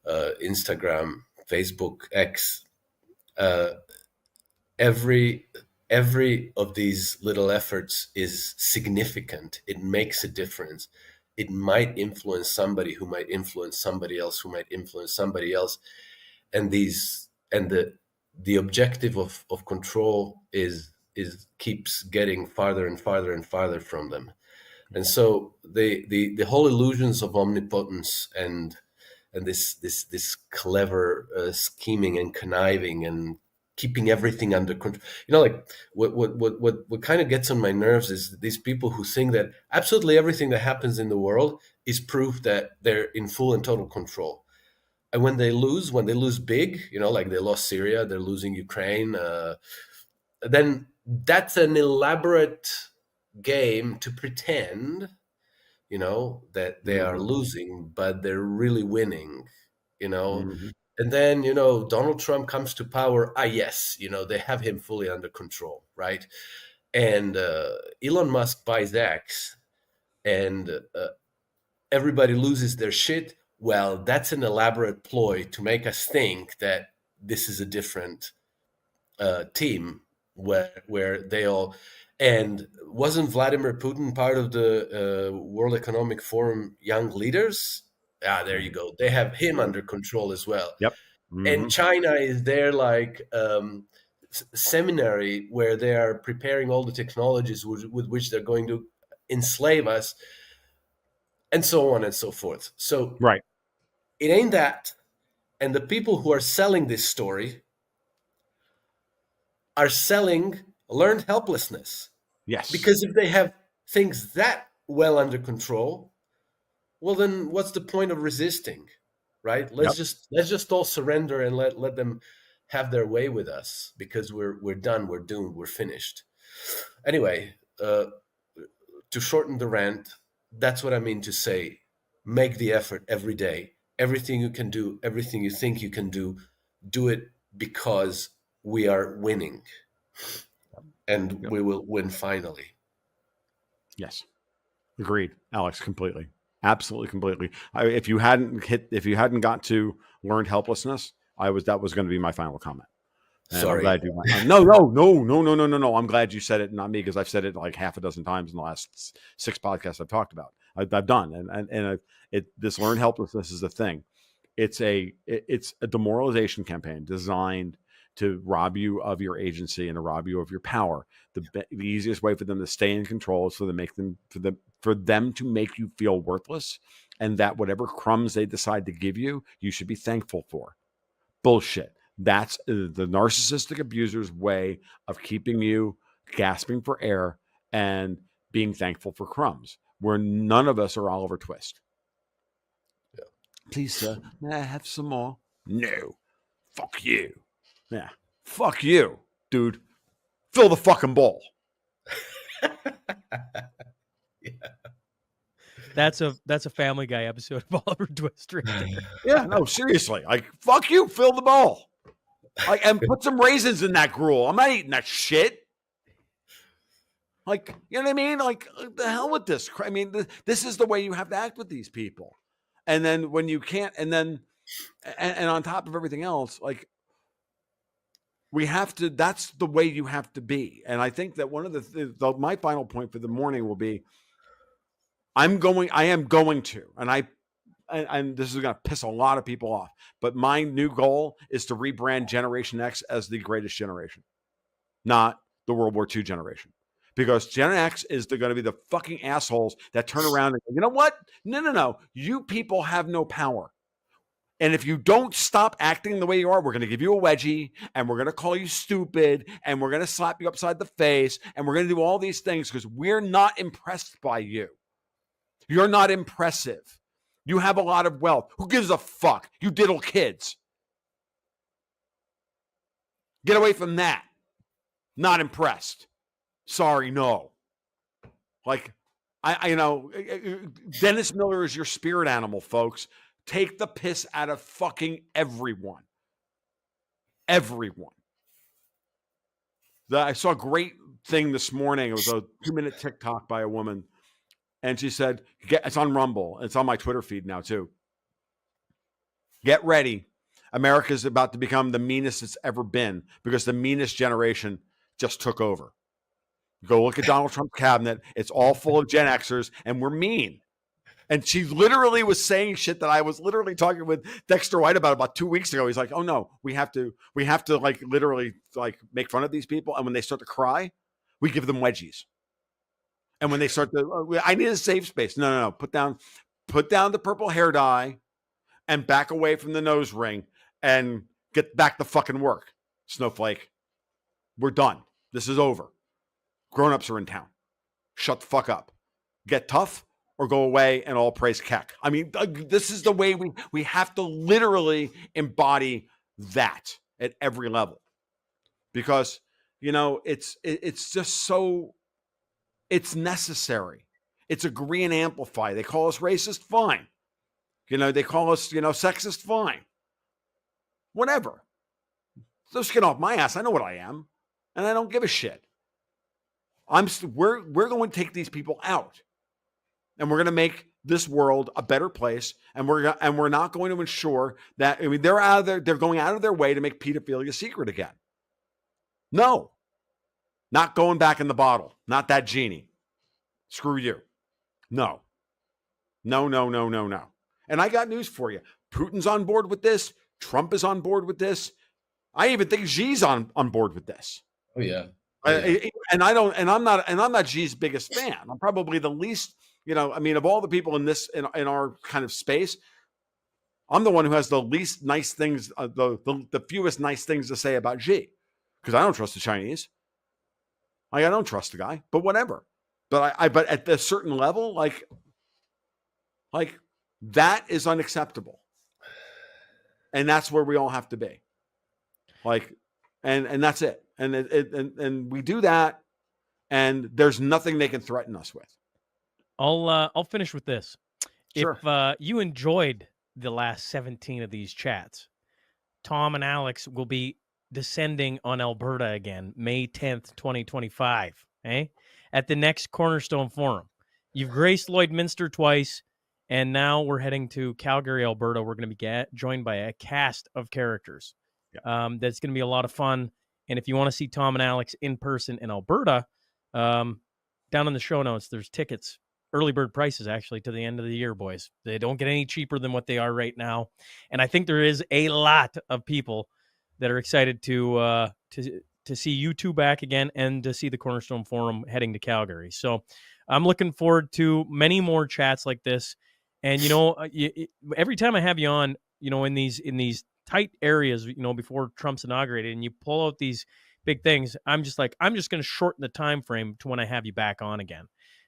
Speaker 3: Instagram, Facebook, X. Every of these little efforts is significant. It makes a difference. It might influence somebody who might influence somebody else who might influence somebody else. And the objective of control is keeps getting farther and farther and farther from them. And so the whole illusions of omnipotence and this clever scheming and conniving and keeping everything under control. You know, like what kind of gets on my nerves is these people who think that absolutely everything that happens in the world is proof that they're in full and total control. And when they lose big, you know, like they lost Syria, they're losing Ukraine, then that's an elaborate game to pretend, you know, that they are losing, but they're really winning, you know. Mm-hmm. And then, you know, Donald Trump comes to power. Yes, you know, they have him fully under control, right? And Elon Musk buys X, and everybody loses their shit. Well, that's an elaborate ploy to make us think that this is a different team where they all. And wasn't Vladimir Putin part of the World Economic Forum Young Leaders? There you go. They have him under control as well.
Speaker 1: Yep. Mm-hmm.
Speaker 3: And China is their like seminary where they are preparing all the technologies with which they're going to enslave us, and so on and so forth. So
Speaker 1: right.
Speaker 3: It ain't that. And the people who are selling this story are selling learned helplessness.
Speaker 1: Yes.
Speaker 3: Because if they have things that well under control, well, then what's the point of resisting, right? Let's just all surrender and let them have their way with us, because we're done, we're doomed, we're finished. Anyway, to shorten the rant, that's what I mean to say. Make the effort every day. Everything you can do, everything you think you can do it because we are winning. And we will win finally.
Speaker 1: Yes. Agreed, Alex, completely. Absolutely, completely. If you hadn't got to learned helplessness, that was going to be my final comment. And
Speaker 3: Sorry.
Speaker 1: I'm glad you. No. I'm glad you said it, not me, because I've said it like half a dozen times in the last 6 podcasts I've talked about. I've done, and this learned helplessness is a thing. It's a demoralization campaign designed to rob you of your agency and to rob you of your power. The easiest way for them to stay in control is for them to make you feel worthless, and that whatever crumbs they decide to give you, you should be thankful for. Bullshit. That's the narcissistic abuser's way of keeping you gasping for air and being thankful for crumbs, where none of us are Oliver Twist.
Speaker 3: Yeah.
Speaker 1: Please, sir, may I have some more? No. Fuck you. Yeah. Fuck you, dude. Fill the fucking bowl.
Speaker 3: Yeah.
Speaker 7: That's a Family Guy episode of Oliver Twist right there.
Speaker 1: Yeah, no, seriously. Like, fuck you, fill the bowl. Like, and put some raisins in that gruel. I'm not eating that shit. Like, you know what I mean? Like, the hell with this. I mean, this is the way you have to act with these people. And then when you can't, and on top of everything else, like, we have to, that's the way you have to be. And I think that one of my final point for the morning will be, I am going to, and this is going to piss a lot of people off, but my new goal is to rebrand Generation X as the greatest generation, not the World War II generation. Because Gen X is going to be the fucking assholes that turn around and go, you know what? No. You people have no power. And if you don't stop acting the way you are, we're going to give you a wedgie, and we're going to call you stupid, and we're going to slap you upside the face, and we're going to do all these things because we're not impressed by you. You're not impressive. You have a lot of wealth. Who gives a fuck? You diddle kids. Get away from that. Not impressed. Sorry, no. Like, I Dennis Miller is your spirit animal, folks. Take the piss out of fucking everyone. Everyone. I saw a great thing this morning. It was a 2-minute TikTok by a woman. And she said, it's on Rumble. It's on my Twitter feed now, too. Get ready. America's about to become the meanest it's ever been because the meanest generation just took over. Go look at Donald Trump's cabinet. It's all full of Gen Xers, and we're mean. And she literally was saying shit that I was literally talking with Dexter White about 2 weeks ago. He's like, oh, no, we have to like literally like make fun of these people. And when they start to cry, we give them wedgies. And when they start to, I need a safe space. No. Put down the purple hair dye and back away from the nose ring and get back to fucking work. Snowflake. We're done. This is over. Grown-ups are in town. Shut the fuck up. Get tough or go away and all praise Keck. I mean, this is the way we have to literally embody that at every level. Because, it's just so, it's necessary. It's agree and amplify. They call us racist, fine. They call us, sexist, fine. Whatever. So skin off my ass. I know what I am. And I don't give a shit. We're going to take these people out. And we're going to make this world a better place. And we're not going to ensure that, they're going out of their way to make pedophilia secret again. No. Not going back in the bottle. Not that genie. Screw you. No. No. And I got news for you. Putin's on board with this. Trump is on board with this. I even think Xi's on board with this.
Speaker 3: Oh yeah.
Speaker 1: I'm not Xi's biggest fan. I'm probably the least, of all the people in our kind of space, I'm the one who has the least nice things, the fewest nice things to say about Xi, because I don't trust the Chinese. I don't trust the guy, but whatever. But but at a certain level, like that is unacceptable, and that's where we all have to be. Like, and that's it. And we do that, and there's nothing they can threaten us with.
Speaker 7: I'll finish with this.
Speaker 1: Sure.
Speaker 7: If you enjoyed the last 17 of these chats, Tom and Alex will be descending on Alberta again, May 10th, 2025, at the next Cornerstone Forum. You've graced Lloydminster twice, and now we're heading to Calgary, Alberta. We're going to be joined by a cast of characters. That's going to be a lot of fun. And if you want to see Tom and Alex in person in Alberta, down in the show notes, there's tickets, early bird prices actually to the end of the year, boys. They don't get any cheaper than what they are right now. And I think there is a lot of people that are excited to see you two back again and to see the Cornerstone Forum heading to Calgary. So I'm looking forward to many more chats like this. And, every time I have you on, in these tight areas, before Trump's inaugurated, and you pull out these big things, I'm just going to shorten the time frame to when I have you back on again,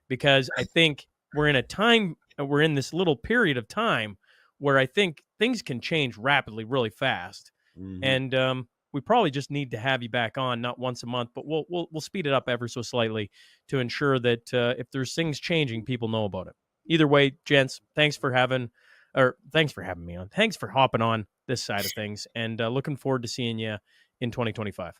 Speaker 7: because I think we're in this little period of time where I think things can change rapidly, really fast.
Speaker 1: Mhm.
Speaker 7: And we probably just need to have you back on, not once a month, but we'll speed it up ever so slightly to ensure that if there's things changing, people know about it. Either way, gents, thanks for having me on. Thanks for hopping on this side of things, and looking forward to seeing you in 2025.